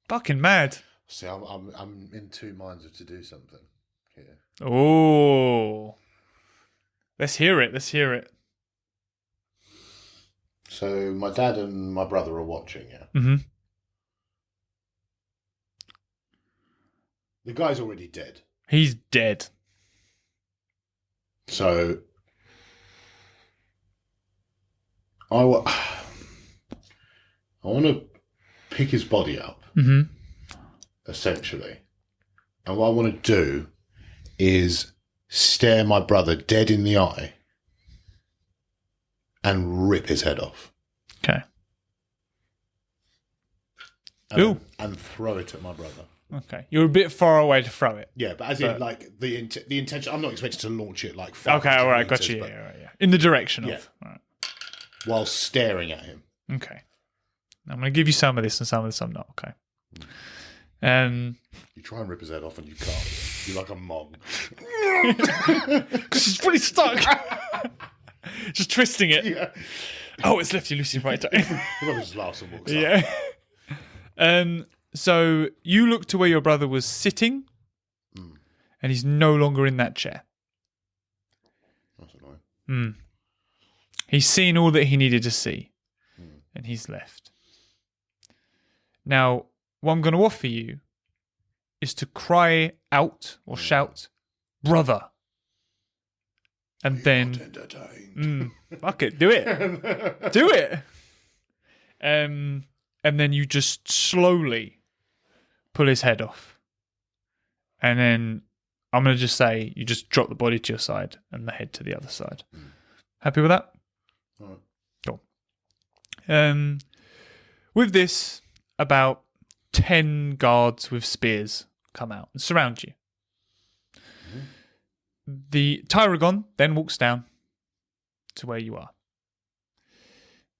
Fucking mad. See, I'm in two minds of to do something here. Oh. Let's hear it. Let's hear it. So my dad and my brother are watching, yeah? Mm-hmm. The guy's already dead. He's dead. So I want to pick his body up, essentially. And what I want to do is stare my brother dead in the eye and rip his head off. Okay. And throw it at my brother. Okay. You're a bit far away to throw it. Yeah, but in like the intention, I'm not expected to launch it like 500 Okay, all right, got meters, you. but Yeah. In the direction of. Yeah. All right. while staring at him. Okay. I'm going to give you some of this and some of this I'm not, okay? You try and rip his head off and you can't. You're like a mong. Because he's pretty stuck. Just twisting it. Yeah. Oh, it's lefty loosey right. He probably just laughs and walks up. Yeah. So you look to where your brother was sitting, and he's no longer in that chair. That's annoying. He's seen all that he needed to see, and he's left. Now, what I'm going to offer you is to cry out or shout, "Brother!" And then, fuck it, do it, do it. And then you just slowly pull his head off, and then I'm going to just say you just drop the body to your side and the head to the other side. Happy with that? All right. Cool. With this, about 10 guards with spears come out and surround you. The Tyragon then walks down to where you are.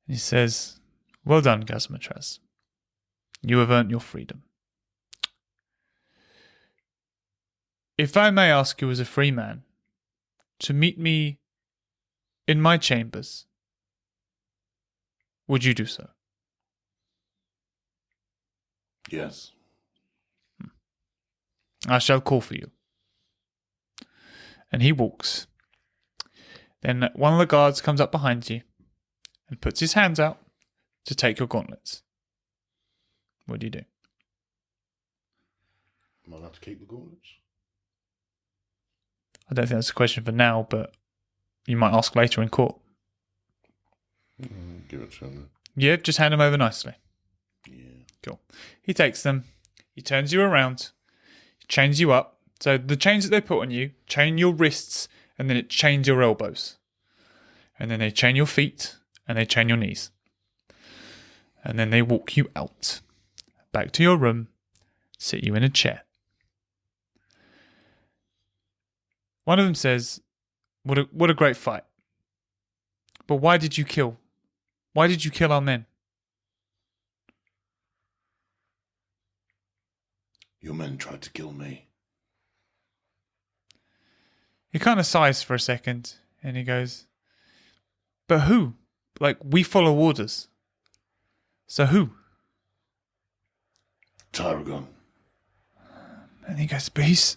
He says, "Well done, Gazzamatraz. You have earned your freedom. If I may ask you as a free man to meet me in my chambers, would you do so?" Yes. "I shall call for you." And he walks. Then one of the guards comes up behind you and puts his hands out to take your gauntlets. What do you do? Am I allowed to keep the gauntlets? I don't think that's a question for now, but you might ask later in court. Give it to him. Yeah, just hand them over nicely. Yeah. Cool. He takes them. He turns you around. He chains you up. So the chains that they put on you chain your wrists, and then it chains your elbows. And then they chain your feet, and they chain your knees. And then they walk you out, back to your room, sit you in a chair. One of them says, what a great fight. But why did you kill? Why did you kill our men? Your men tried to kill me. He kind of sighs for a second, and he goes, "But who? Like, we follow orders. So who?" Tyragon. And he goes, "But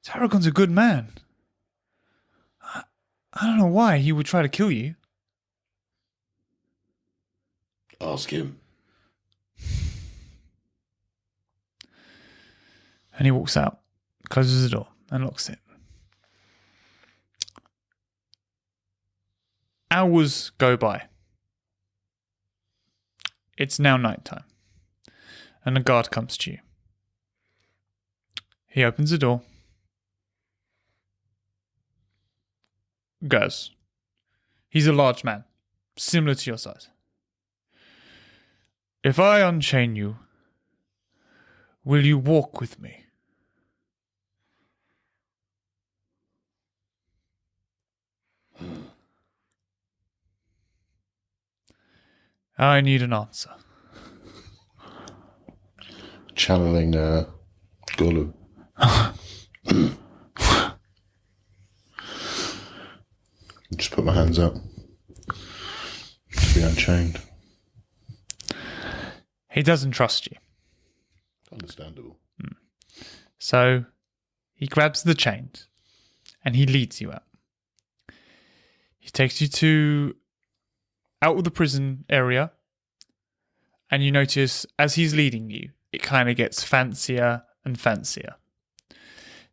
Tyragon's a good man. I don't know why he would try to kill you." Ask him. And he walks out, closes the door, and locks it. Hours go by. It's now nighttime, and a guard comes to you. He opens the door. Gaz. He's a large man, similar to your size. "If I unchain you, will you walk with me?" I need an answer. Channeling Gollum. Just put my hands up to be unchained. He doesn't trust you. Understandable. So he grabs the chains and he leads you out. He takes you out of the prison area, and you notice as he's leading you, it kind of gets fancier and fancier.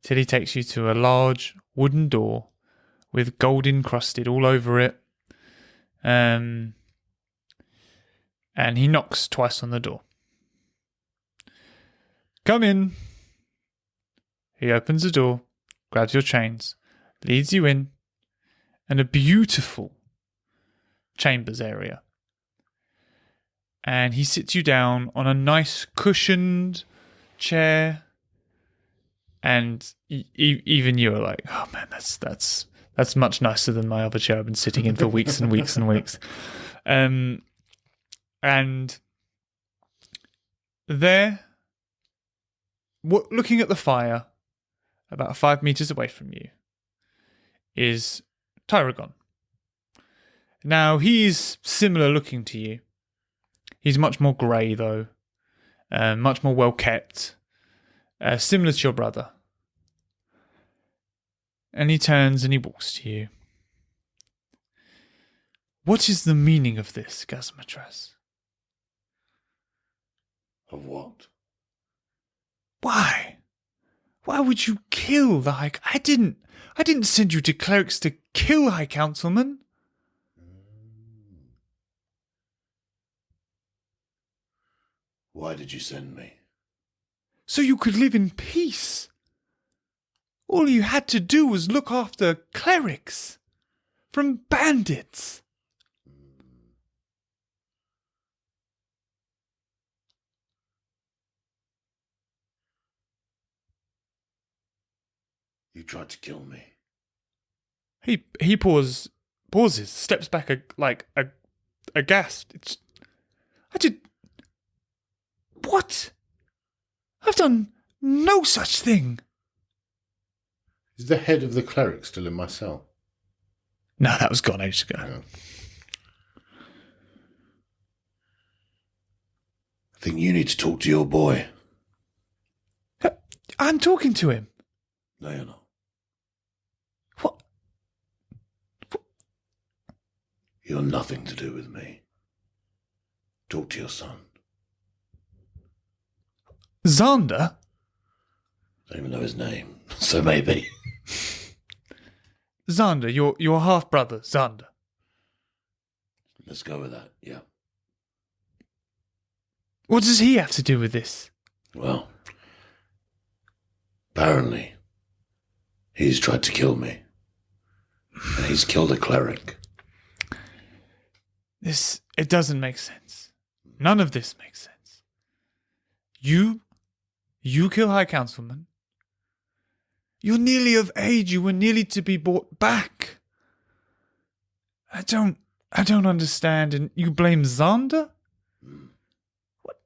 Till he takes you to a large wooden door with gold encrusted all over it. And he knocks twice on the door. "Come in." He opens the door, grabs your chains, leads you in, and a beautiful chambers area. And he sits you down on a nice cushioned chair, and even you are like, "Oh man, that's much nicer than my other chair I've been sitting in for weeks and weeks and weeks." And there, looking at the fire, about 5 meters away from you, is Tyragon. Now, he's similar looking to you. He's much more grey, though. Much more well-kept. Similar to your brother. And he turns and he walks to you. What is the meaning of this, Gazzamatraz? Of what? Why? Why would you kill the High... I didn't send you to clerics to kill High Councilman. Why did you send me? So you could live in peace. All you had to do was look after clerics from bandits. You tried to kill me. He pauses, steps back aghast. I did... What? I've done no such thing. Is the head of the cleric still in my cell? No, that was gone ages ago. Yeah. I think you need to talk to your boy. I'm talking to him. No, you're not. What? You're nothing to do with me. Talk to your son. Xander? Don't even know his name, so maybe. Xander, your half-brother, Xander. Let's go with that, yeah. What does he have to do with this? Well, apparently, he's tried to kill me. And he's killed a cleric. It doesn't make sense. None of this makes sense. You kill High Councilman. You're nearly of age. You were nearly to be brought back. I don't understand. And you blame Xander? What?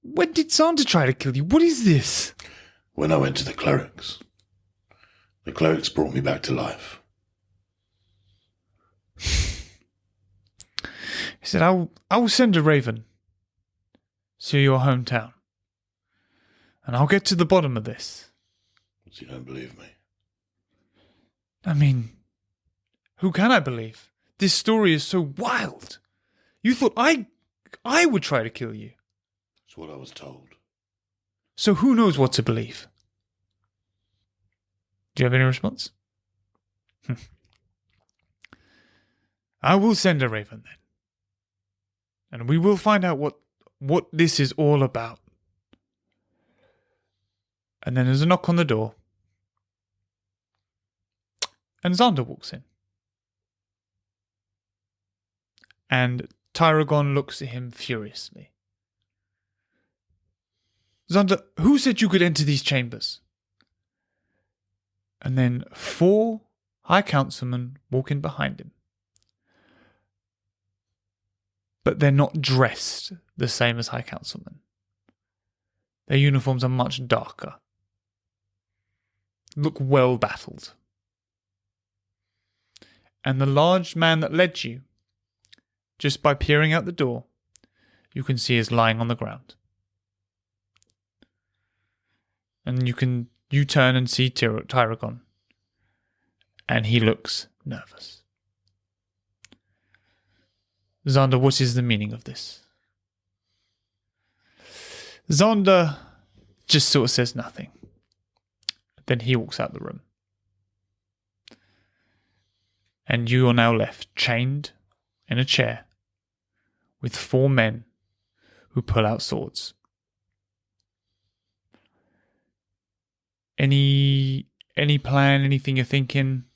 When did Xander try to kill you? What is this? When I went to the clerics brought me back to life. He said, I will send a raven to your hometown. And I'll get to the bottom of this. So you don't believe me? I mean, who can I believe? This story is so wild. You thought I would try to kill you. That's what I was told. So who knows what to believe? Do you have any response? I will send a raven then. And we will find out what this is all about. And then there's a knock on the door. And Xander walks in. And Tyragon looks at him furiously. Xander, who said you could enter these chambers? And then 4 High Councilmen walk in behind him. But they're not dressed the same as High Councilmen. Their uniforms are much darker. Look well battled. And the large man that led you, just by peering out the door, you can see is lying on the ground. And you turn and see Tyragon. And he looks nervous. Xander, what is the meaning of this? Xander just sort of says nothing. Then he walks out the room. And you are now left chained in a chair with 4 men who pull out swords. Any plan, anything you're thinking?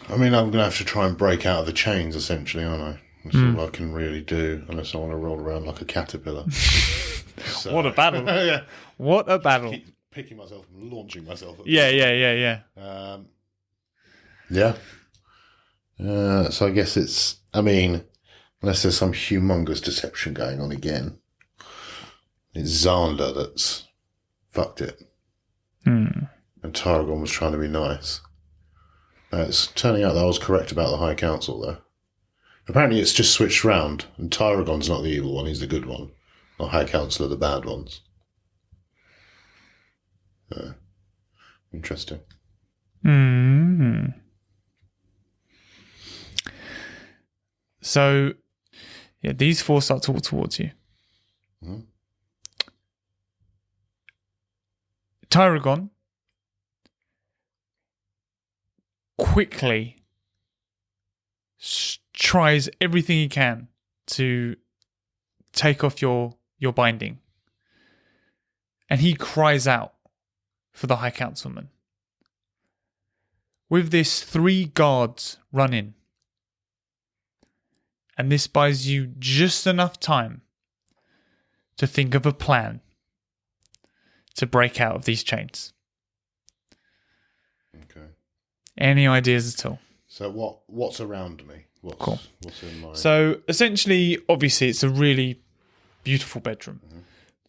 I mean, I'm going to have to try and break out of the chains, essentially, aren't I? That's all I can really do, unless I want to roll around like a caterpillar. So, What a battle. yeah. What a battle. Keep picking myself and launching myself at Yeah. Yeah. So I guess it's, I mean, Unless there's some humongous deception going on again. It's Xander that's fucked it. And Tyragon was trying to be nice. It's turning out that I was correct about the High Council, though. Apparently it's just switched round, and Tyragon's not the evil one, he's the good one. The High Council are the bad ones. Interesting. So, yeah, these four start to walk towards you. Tyragon quickly tries everything he can to take off your binding. And he cries out for the High Councilman. With this, 3 guards run in. And this buys you just enough time to think of a plan to break out of these chains. Okay. Any ideas at all? So what's around me? Cool. What's in my... So essentially, obviously, it's a really beautiful bedroom.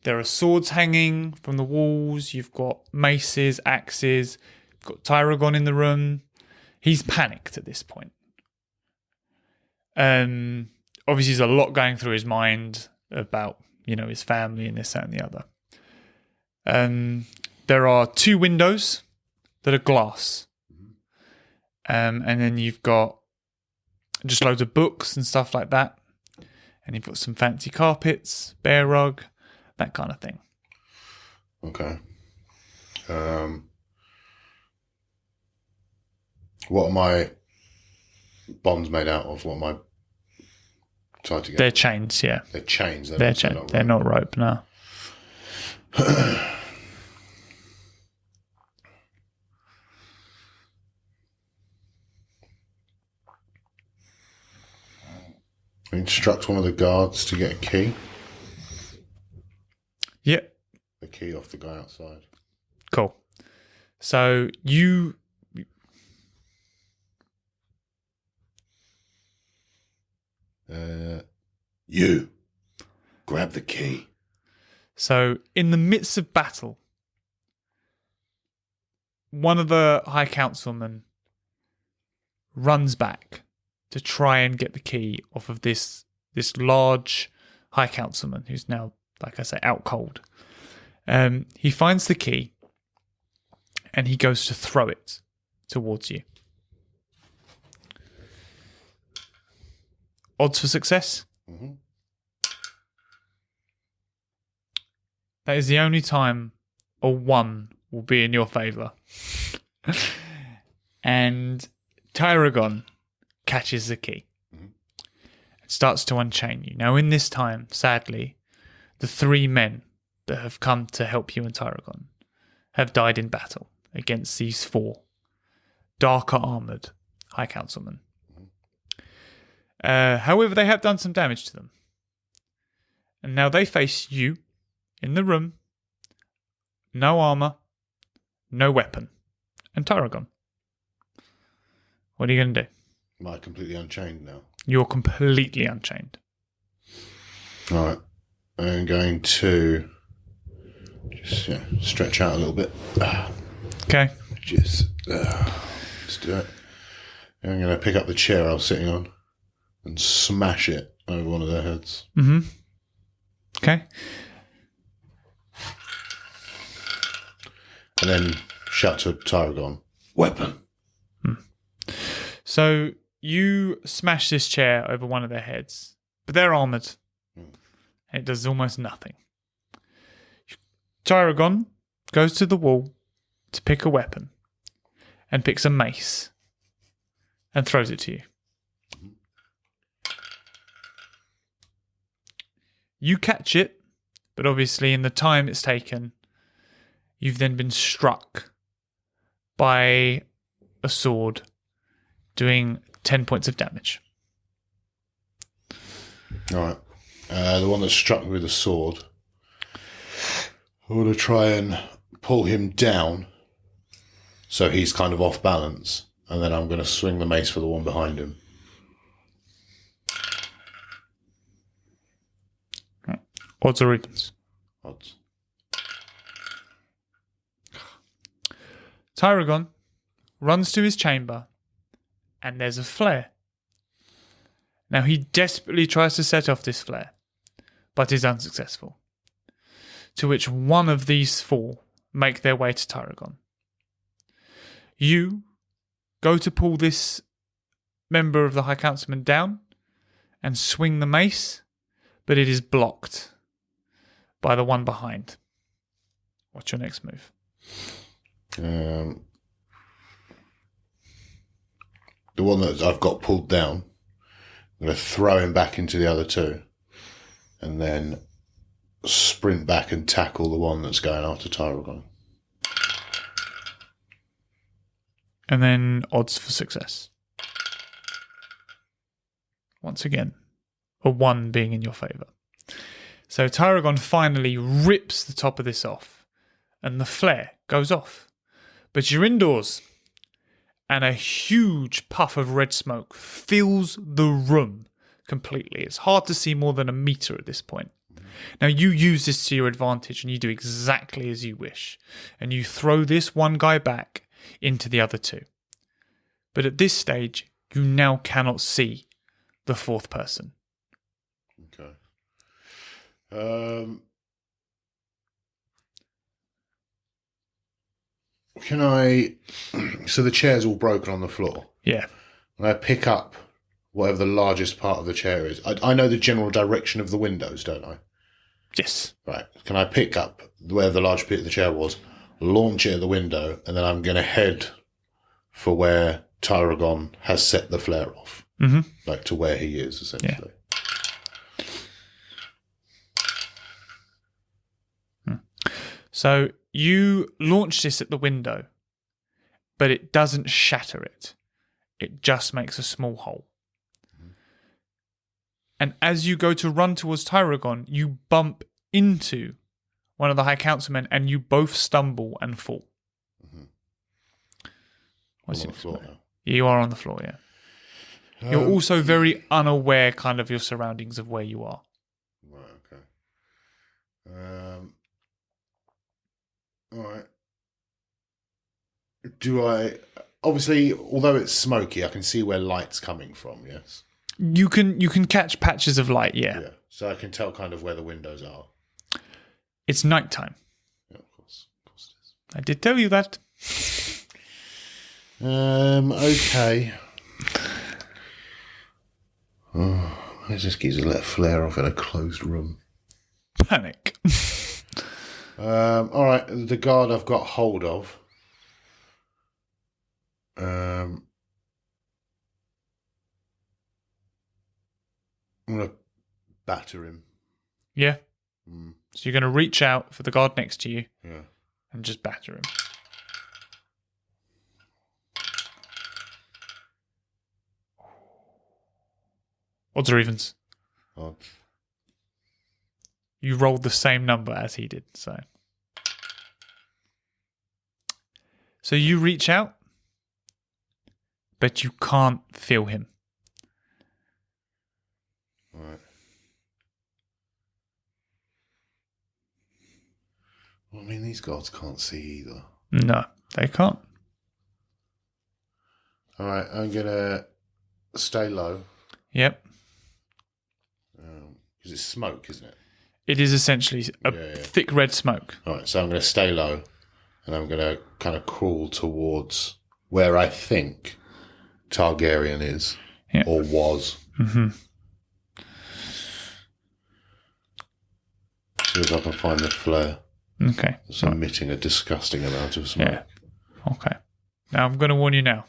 There are swords hanging from the walls. You've got maces, axes. You've got Tyragon in the room. He's panicked at this point. Obviously, there's a lot going through his mind about, his family and this, that, and the other. There are 2 windows that are glass. And then you've got just loads of books and stuff like that. And you've got some fancy carpets, bear rug, that kind of thing. Okay. What are my bonds made out of? What am I tied together? They're chains, yeah. They're chains. They're chains. They're not rope, no. Instruct one of the guards to get a key. Yeah. The key off the guy outside. Cool. So you grab the key. So in the midst of battle, one of the High Councilmen runs back to try and get the key off of this large High Councilman who's now, like I say, out cold. He finds the key and he goes to throw it towards you. Odds for success? Mm-hmm. That is the only time a 1 will be in your favour. And Tyragon catches the key. Mm-hmm. And starts to unchain you. Now, in this time, sadly, the 3 men that have come to help you and Tyragon have died in battle against these 4 darker armoured High Councilmen. However, they have done some damage to them. And now they face you in the room. No armour, no weapon, and Tyragon. What are you going to do? Am I completely unchained now? You're completely unchained. All right. I'm going to just stretch out a little bit. Okay. Let's do it. I'm going to pick up the chair I was sitting on and smash it over one of their heads. Mm-hmm. Okay. And then shout to Tyragon, weapon. So you smash this chair over one of their heads, but they're armoured. And it does almost nothing. Tyragon goes to the wall to pick a weapon and picks a mace and throws it to you. You catch it, but obviously in the time it's taken, you've then been struck by a sword doing 10 points of damage. All right. The one that struck me with a sword, I want to try and pull him down so he's kind of off balance, and then I'm going to swing the mace for the one behind him. Odds or evens? Odds. Tyragon runs to his chamber, and there's a flare. Now he desperately tries to set off this flare, but is unsuccessful. To which one of these four make their way to Tyragon. You go to pull this member of the High Councilman down and swing the mace, but it is blocked by the one behind. What's your next move? The one that I've got pulled down, I'm going to throw him back into the other two and then sprint back and tackle the one that's going after Tyragon. And then odds for success. Once again, a 1 being in your favour. So Tyragon finally rips the top of this off, and the flare goes off. But you're indoors, and a huge puff of red smoke fills the room completely. It's hard to see more than a metre at this point. Now you use this to your advantage, and you do exactly as you wish. And you throw this one guy back into the other two. But at this stage, you now cannot see the fourth person. Okay. Can I... So the chair's all broken on the floor. Yeah. Can I pick up whatever the largest part of the chair is? I know the general direction of the windows, don't I? Yes. Right. Can I pick up wherever the large bit of the chair was, launch it at the window, and then I'm going to head for where Tyragon has set the flare off. Mm-hmm. Like to where he is, essentially. Yeah. So you launch this at the window, but it doesn't shatter it. It just makes a small hole. Mm-hmm. And as you go to run towards Tyragon, you bump into one of the High Councilmen and you both stumble and fall. Mm-hmm. What's I'm on the floor now. You are on the floor, yeah. You're also very unaware kind of your surroundings of where you are. Right, okay. All right. Do I... Obviously, although it's smoky, I can see where light's coming from, yes? You can catch patches of light, yeah. So I can tell kind of where the windows are. It's nighttime. Yeah, of course it is. I did tell you that. Okay. Oh, I just get to let a flare off in a closed room. Panic. All right, the guard I've got hold of. I'm going to batter him. Yeah. Mm. So you're going to reach out for the guard next to you. Yeah. And just batter him. Odds or evens? Odds. You rolled the same number as he did, so. So you reach out, but you can't feel him. Right. Well, I mean, these guards can't see either. No, they can't. All right, I'm going to stay low. Yep. Because it's smoke, isn't it? It is essentially a thick red smoke. All right, so I'm going to stay low and I'm going to kind of crawl towards where I think Targaryen is or was. Mm-hmm. See if I can find the flare. Okay. It's emitting a disgusting amount of smoke. Yeah. Okay. Now I'm going to warn you now.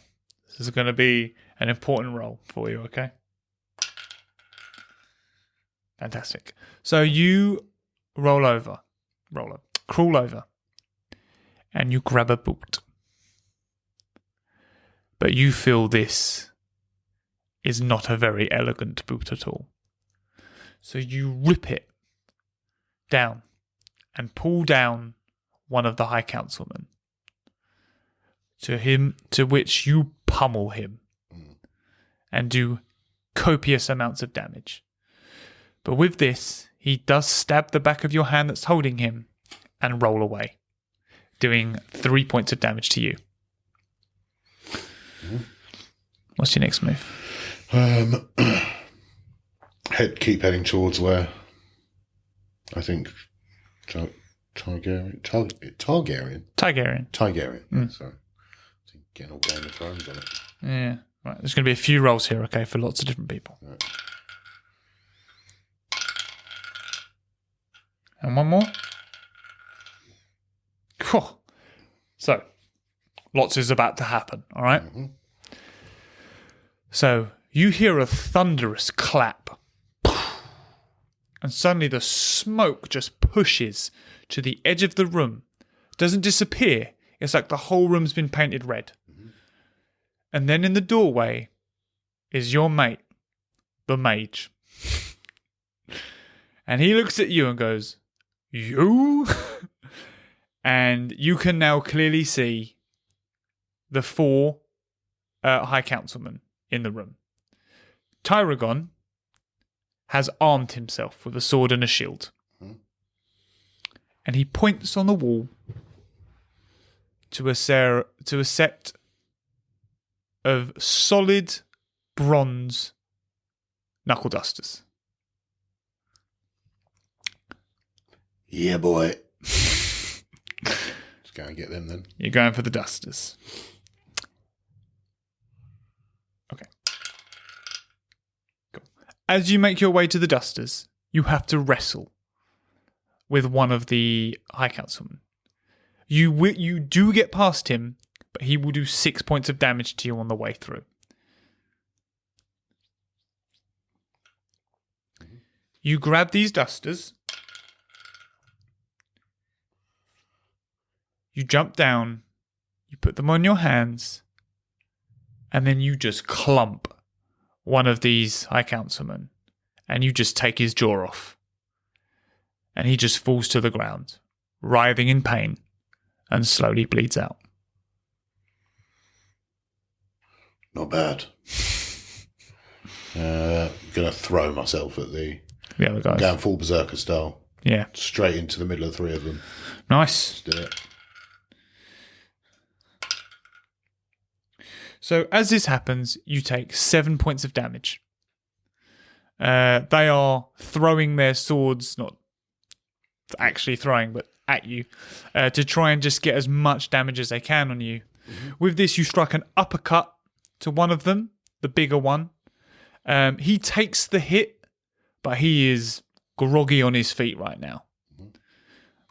This is going to be an important role for you, okay? Fantastic. So you crawl over, and you grab a boot. But you feel this is not a very elegant boot at all. So you rip it down and pull down one of the High Councilmen. To which you pummel him and do copious amounts of damage. But with this, he does stab the back of your hand that's holding him and roll away, doing 3 points of damage to you. What's your next move? Keep heading towards where I think Targaryen. Sorry, getting all Game of Thrones on it. Yeah, right. There's going to be a few rolls here, okay, for lots of different people. Right. And one more. Cool. So, lots is about to happen, all right? Mm-hmm. So, you hear a thunderous clap. And suddenly the smoke just pushes to the edge of the room. Doesn't disappear. It's like the whole room's been painted red. Mm-hmm. And then in the doorway is your mate, the mage. And he looks at you and goes, "You?" And you can now clearly see the 4 High Councilmen in the room. Tyragon has armed himself with a sword and a shield. And he points on the wall to a set of solid bronze knuckle dusters. Yeah, boy. Let's go and get them then. You're going for the dusters. Okay. Cool. As you make your way to the dusters, you have to wrestle with one of the High Councilmen. You do get past him, but he will do 6 points of damage to you on the way through. You grab these dusters. You jump down. You put them on your hands. And then you just clump one of these High Councilmen. And you just take his jaw off. And he just falls to the ground, writhing in pain, and slowly bleeds out. Not bad. Gonna throw myself at the other guys. Going full berserker style. Yeah. Straight into the middle of the 3 of them. Nice. Let's do it. So as this happens, you take 7 points of damage. They are throwing their swords, not actually throwing, but at you, to try and just get as much damage as they can on you. Mm-hmm. With this, you strike an uppercut to one of them, the bigger one. He takes the hit, but he is groggy on his feet right now. Mm-hmm.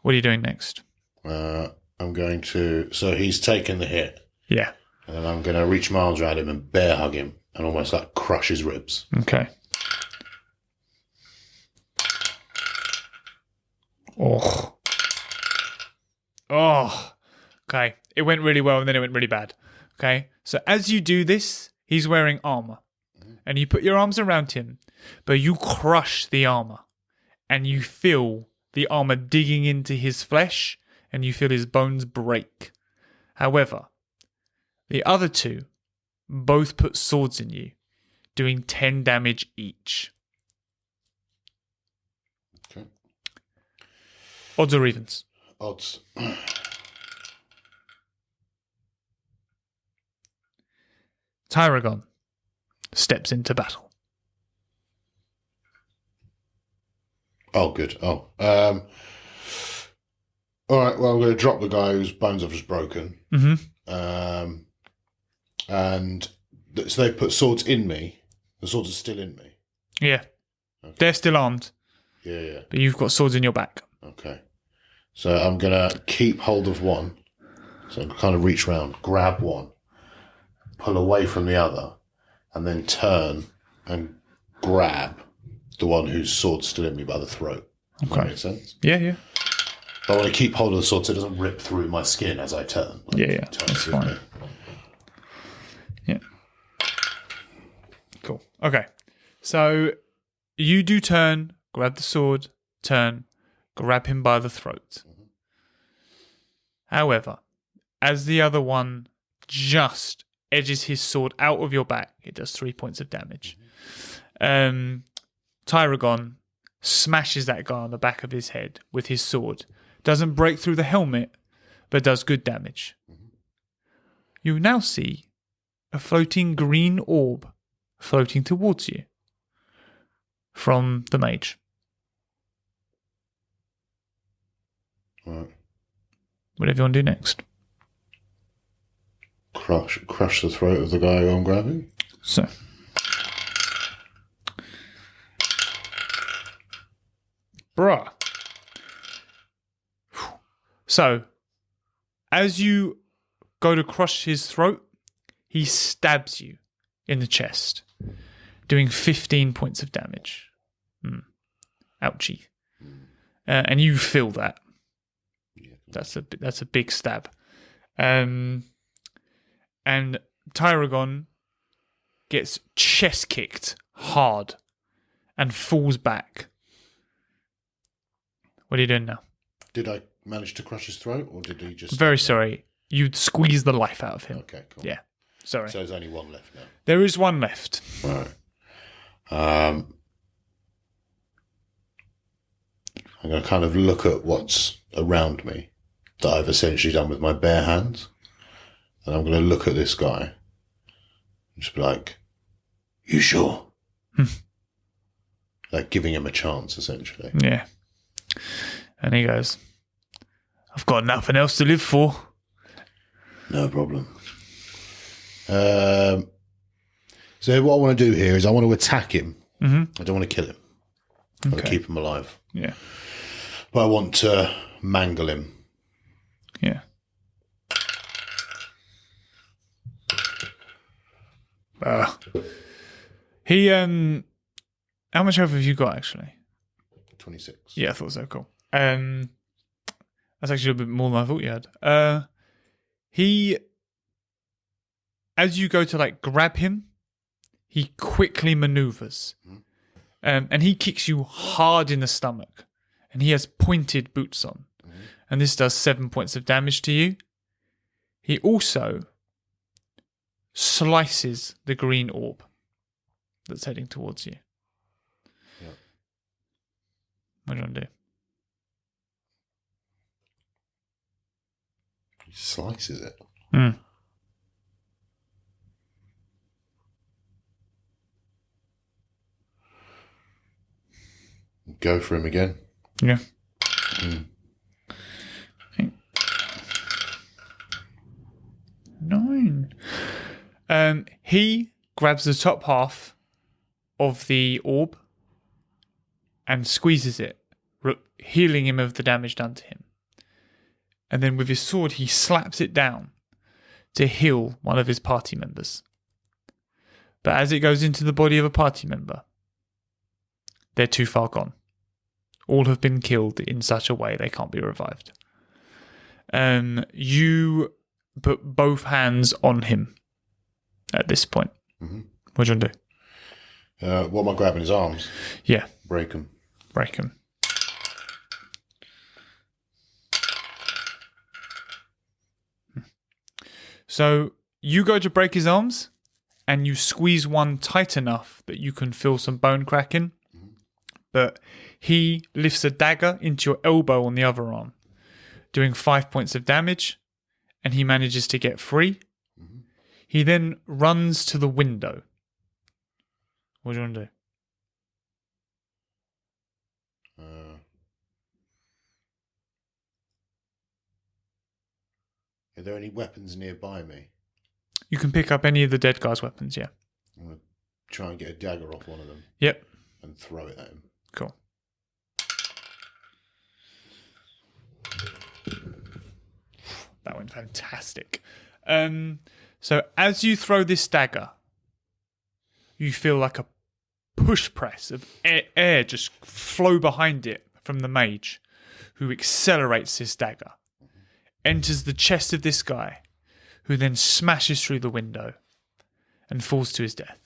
What are you doing next? I'm going to... So he's taken the hit. Yeah. And then I'm going to reach my arms around him and bear hug him and almost like crush his ribs. Okay. Oh. Okay. It went really well and then it went really bad. Okay. So as you do this, he's wearing armor. And you put your arms around him, but you crush the armor. And you feel the armor digging into his flesh and you feel his bones break. However, the other 2 both put swords in you, doing 10 damage each. Okay. Odds or evens? Odds. Tyragon steps into battle. Oh, good. Oh. All right, well, I'm going to drop the guy whose bones I've just broken. Mm-hmm. And so they've put swords in me. The swords are still in me. Yeah. Okay. They're still armed. Yeah. But you've got swords in your back. Okay. So I'm going to keep hold of one. So I kind of reach round, grab one, pull away from the other, and then turn and grab the one whose sword's still in me by the throat. Does that make sense? Yeah. But I want to keep hold of the sword so it doesn't rip through my skin as I turn. Yeah. That's fine. Me. Yeah. Cool. Okay. So you do turn, grab the sword, turn, grab him by the throat. Mm-hmm. However, as the other one just edges his sword out of your back, it does 3 points of damage. Tyragon smashes that guy on the back of his head with his sword. Doesn't break through the helmet, but does good damage. You now see a floating green orb floating towards you from the mage. Right. Whatever you want to do next. Crush the throat of the guy who I'm grabbing. So. Bruh. So, as you go to crush his throat, he stabs you in the chest, doing 15 points of damage. Ouchie. And you feel that. That's a big stab. And Tyragon gets chest kicked hard and falls back. What are you doing now? Did I manage to crush his throat, or did he just... Very sorry. You'd squeeze the life out of him. Okay, cool. Yeah, sorry. So there's only one left now. There is one left. Right. I'm going to kind of look at what's around me that I've essentially done with my bare hands. And I'm going to look at this guy and just be like, you sure? Like giving him a chance, essentially. Yeah. And he goes, I've got nothing else to live for. No problem. So what I want to do here is I want to attack him. Mm-hmm. I don't want to kill him. I want to keep him alive. Yeah. But I want to mangle him. Yeah. He, how much health have you got, actually? 26. Yeah, I thought so. Cool. That's actually a bit more than I thought you had. He, as you go to like grab him, he quickly maneuvers, and he kicks you hard in the stomach, and he has pointed boots on, and this does 7 points of damage to you. He also slices the green orb that's heading towards you. Yeah. What do you want to do? He slices it. Go for him again. Yeah. 9. He grabs the top half of the orb and squeezes it, healing him of the damage done to him. And then with his sword, he slaps it down to heal one of his party members. But as it goes into the body of a party member, they're too far gone. All have been killed in such a way they can't be revived. You put both hands on him at this point. Mm-hmm. What do you want to do? What am I grabbing? His arms? Yeah. Break him. Break him. So you go to break his arms and you squeeze one tight enough that you can feel some bone cracking. But he lifts a dagger into your elbow on the other arm, doing 5 points of damage, and he manages to get free. He then runs to the window. What do you want to do? Are there any weapons nearby me? You can pick up any of the dead guy's weapons, yeah. I'm going to try and get a dagger off one of them. Yep. And throw it at him. Cool. That went fantastic. So as you throw this dagger, you feel like a push press of air just flow behind it from the mage, who accelerates his dagger, enters the chest of this guy, who then smashes through the window and falls to his death.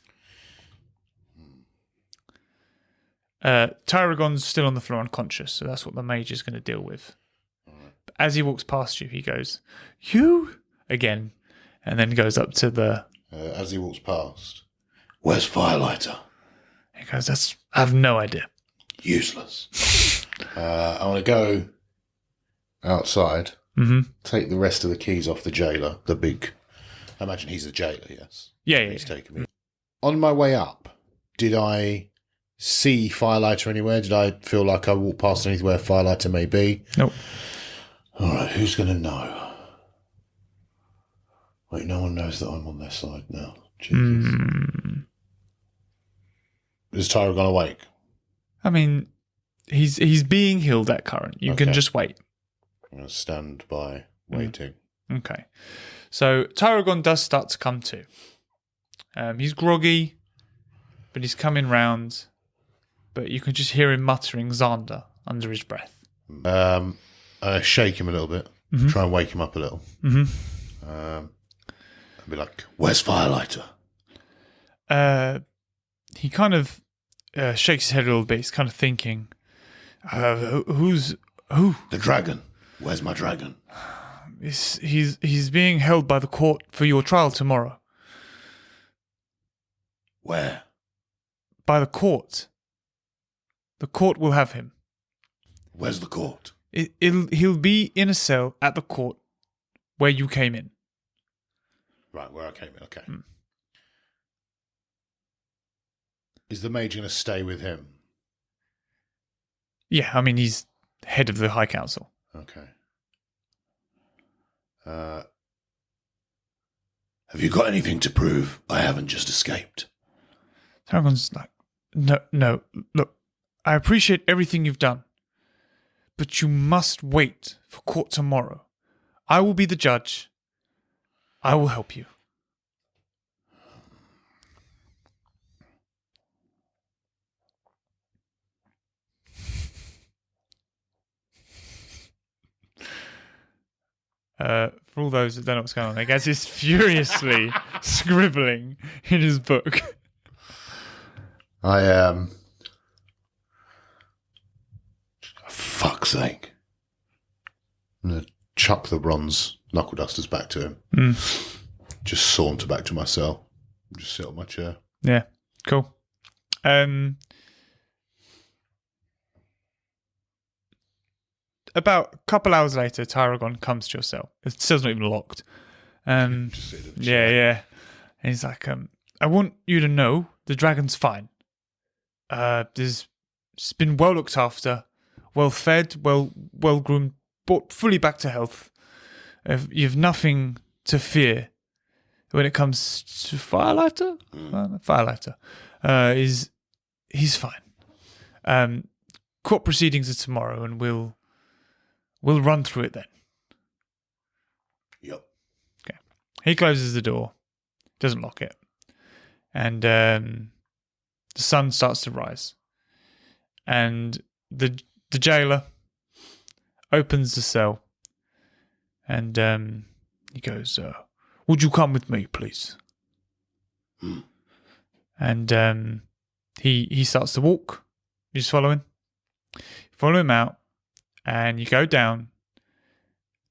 Tyragon's still on the floor unconscious, so that's what the mage is going to deal with. But as he walks past you, he goes, "You?" again, and then goes up to the... as he walks past, "Where's Firelighter?" He goes, I have no idea. Useless. I want to go outside, take the rest of the keys off the jailer, the big... I imagine he's the jailer, yes? Yeah. He's taken me. On my way up, did I see Firelighter anywhere? Did I feel like I walked past anywhere Firelighter may be? Nope. All right, who's going to know? Wait, no one knows that I'm on their side now. Jesus. Is Tyragon awake? I mean, he's being healed at current. You can just wait. I'm going to stand by, waiting. Okay. So Tyragon does start to come to. He's groggy, but he's coming round. But you can just hear him muttering Xander under his breath. I shake him a little bit, try and wake him up a little. I'll be like, where's Firelighter? He kind of shakes his head a little bit. He's kind of thinking, who? The dragon. Where's my dragon? He's being held by the court for your trial tomorrow. Where? By the court. The court will have him. Where's the court? He'll be in a cell at the court where you came in. Right, where I came in, okay. Is the mage going to stay with him? Yeah, I mean, he's head of the High Council. Okay. Have you got anything to prove I haven't just escaped? Tarragon's like, no, look, I appreciate everything you've done, but you must wait for court tomorrow. I will be the judge. I will help you. For all those that don't know what's going on, Gaz is furiously scribbling in his book. Fuck's sake. I'm going to chuck the bronze knuckle dusters back to him. Just saunter back to my cell. Just sit on my chair. Yeah, cool. About a couple hours later, Tyragon comes to your cell. The cell's not even locked. Just sit in the chair. Yeah. And he's like, I want you to know the dragon's fine. It's been well looked after, well fed, well groomed, brought fully back to health. You've nothing to fear when it comes to Firelighter. Firelighter he's fine. Court proceedings are tomorrow, and we'll run through it then. Yep. Okay. He closes the door, doesn't lock it, and the sun starts to rise. And the jailer opens the cell, and he goes, "Would you come with me, please?" And he starts to walk. You just follow him. Follow him out. And you go down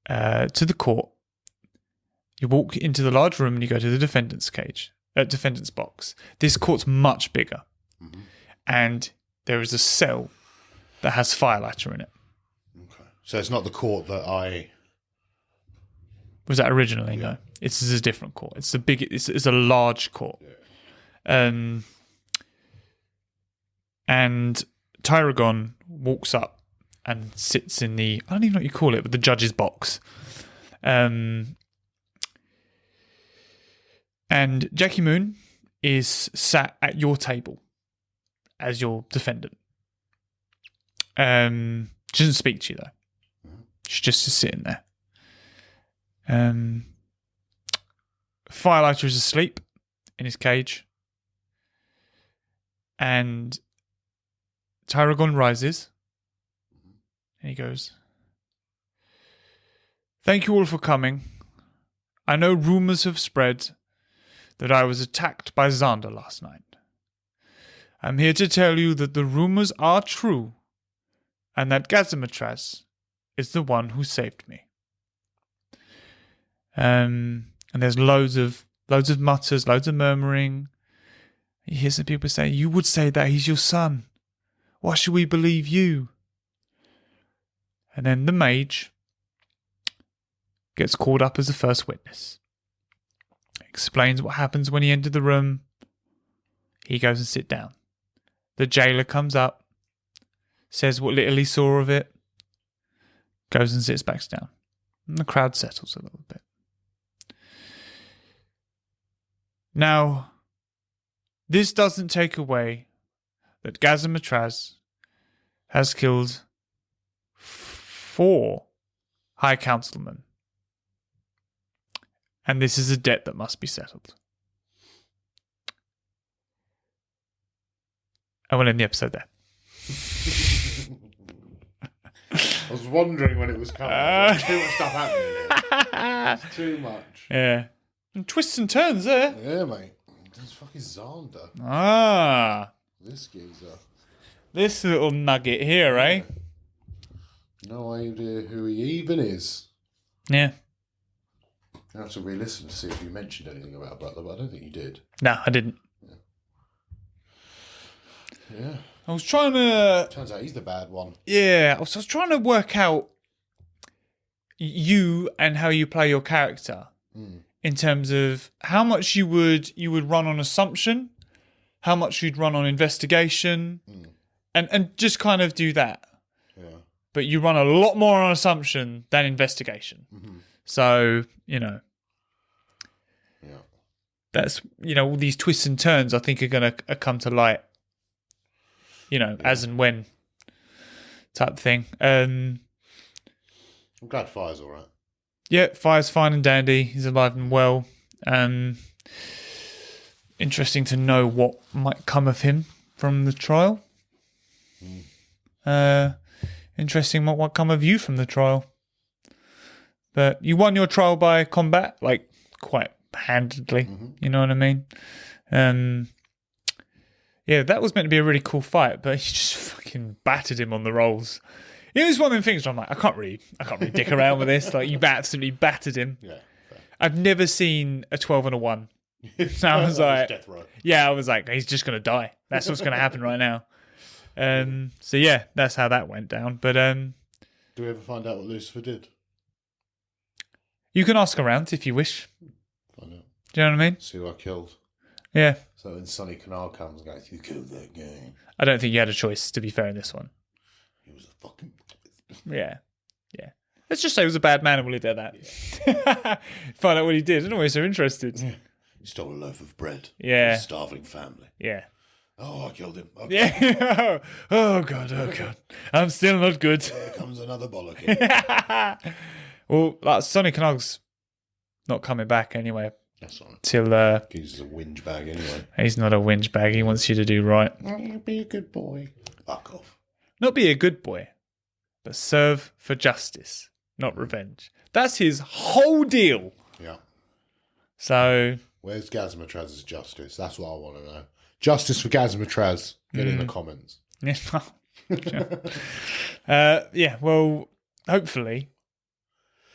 to the court. You walk into the large room and you go to the defendant's box. This court's much bigger. And there is a cell that has Firelighter in it. Okay. So it's not the court that I... Was that originally? Yeah. No. It's a different court. It's a large court. Yeah. And Tyragon walks up and sits in the, I don't even know what you call it, but the judge's box. And Jackie Moon is sat at your table as your defendant. She doesn't speak to you, though. She's just sitting there. Firelighter is asleep in his cage. And Tyragon rises. And he goes, "Thank you all for coming. I know rumours have spread that I was attacked by Xander last night. I'm here to tell you that the rumours are true, and that Gazzamatraz is the one who saved me." And there's loads of mutters, loads of murmuring. You hear some people say, "You would say that he's your son. Why should we believe you? And then the mage gets called up as the first witness. Explains what happens when he entered the room. He goes and sits down. The jailer comes up, says what little he saw of it, goes and sits back down. And the crowd settles a little bit. Now, this doesn't take away that Gazzamatraz has killed 4 High Councilmen. And this is a debt that must be settled. I will end the episode there. I was wondering when it was coming. There's too much stuff happening here. It's too much. Yeah. And twists and turns there. Yeah, mate. This fucking Xander. Ah. This geezer. This little nugget here, eh? No idea who he even is. Yeah. I have to re-listen to see if you mentioned anything about Butler, but I don't think you did. No, I didn't. Yeah. I was trying to... Turns out he's the bad one. Yeah, I was trying to work out you and how you play your character in terms of how much you would run on assumption, how much you'd run on investigation, and just kind of do that. Yeah. But you run a lot more on assumption than investigation. Mm-hmm. So, Yeah. that's, all these twists and turns I think are going to come to light, as and when type thing. I'm glad Fire's all right. Yeah, Fire's fine and dandy. He's alive and well. Interesting to know what might come of him from the trial. Interesting what might come of you from the trial. But you won your trial by combat, like, quite handedly. Mm-hmm. You know what I mean? Yeah, that was meant to be a really cool fight, but he just fucking battered him on the rolls. It was one of them things where I'm like, I can't really dick around with this. Like, you absolutely battered him. Yeah. Fair. I've never seen a 12 and a 1. So I was like, death row. Yeah, I was like, he's just gonna die. That's what's gonna happen right now. So yeah, that's how that went down. But do we ever find out what Lucifer did? You can ask around if you wish. Find out. Do you know what I mean? See who I killed. Yeah. So when Sonny Canal comes and goes, you killed that guy. I don't think you had a choice, to be fair, in this one. He was a fucking... Yeah. Let's just say he was a bad man and we'll leave it at that. Yeah. Find out what he did. I'm always so interested. Yeah. He stole a loaf of bread. Yeah. From a starving family. Yeah. Oh, I killed him. Okay. Yeah. Oh, God. I'm still not good. Here comes another bollock. Well, Sonny Canal's not coming back anyway. That's all right. Till he's a whinge bag anyway. He's not a whinge bag. He wants you to do right. Be a good boy. Fuck off. Not be a good boy, but serve for justice, not revenge. That's his whole deal. Yeah. So where's Gazzamatraz's justice? That's what I want to know. Justice for Gazzamatraz. Get in the comments. Yeah. Well, hopefully,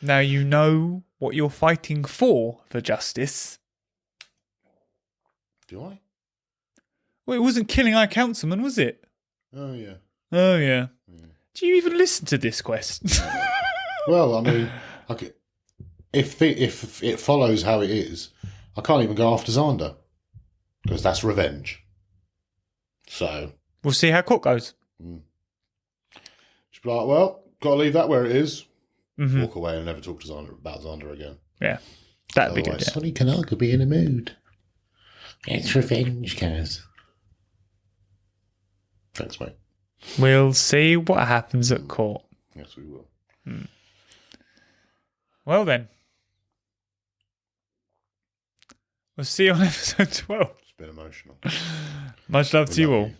now you know what you're fighting for justice. Do I? Well, it wasn't killing our councilman, was it? Oh, yeah. Do you even listen to this quest? Well, I mean, if it follows how it is, I can't even go after Xander because that's revenge. So we'll see how court goes. Just be like, well, got to leave that where it is. Mm-hmm. Walk away and never talk to Xander about Xander again. Yeah, that'd be good. Yeah. Sonny Canal could be in a mood. It's revenge, Kaz. Thanks, mate. We'll see what happens at court. Yes, we will. Well, then. We'll see you on episode 12. It's been emotional. Much love to you all.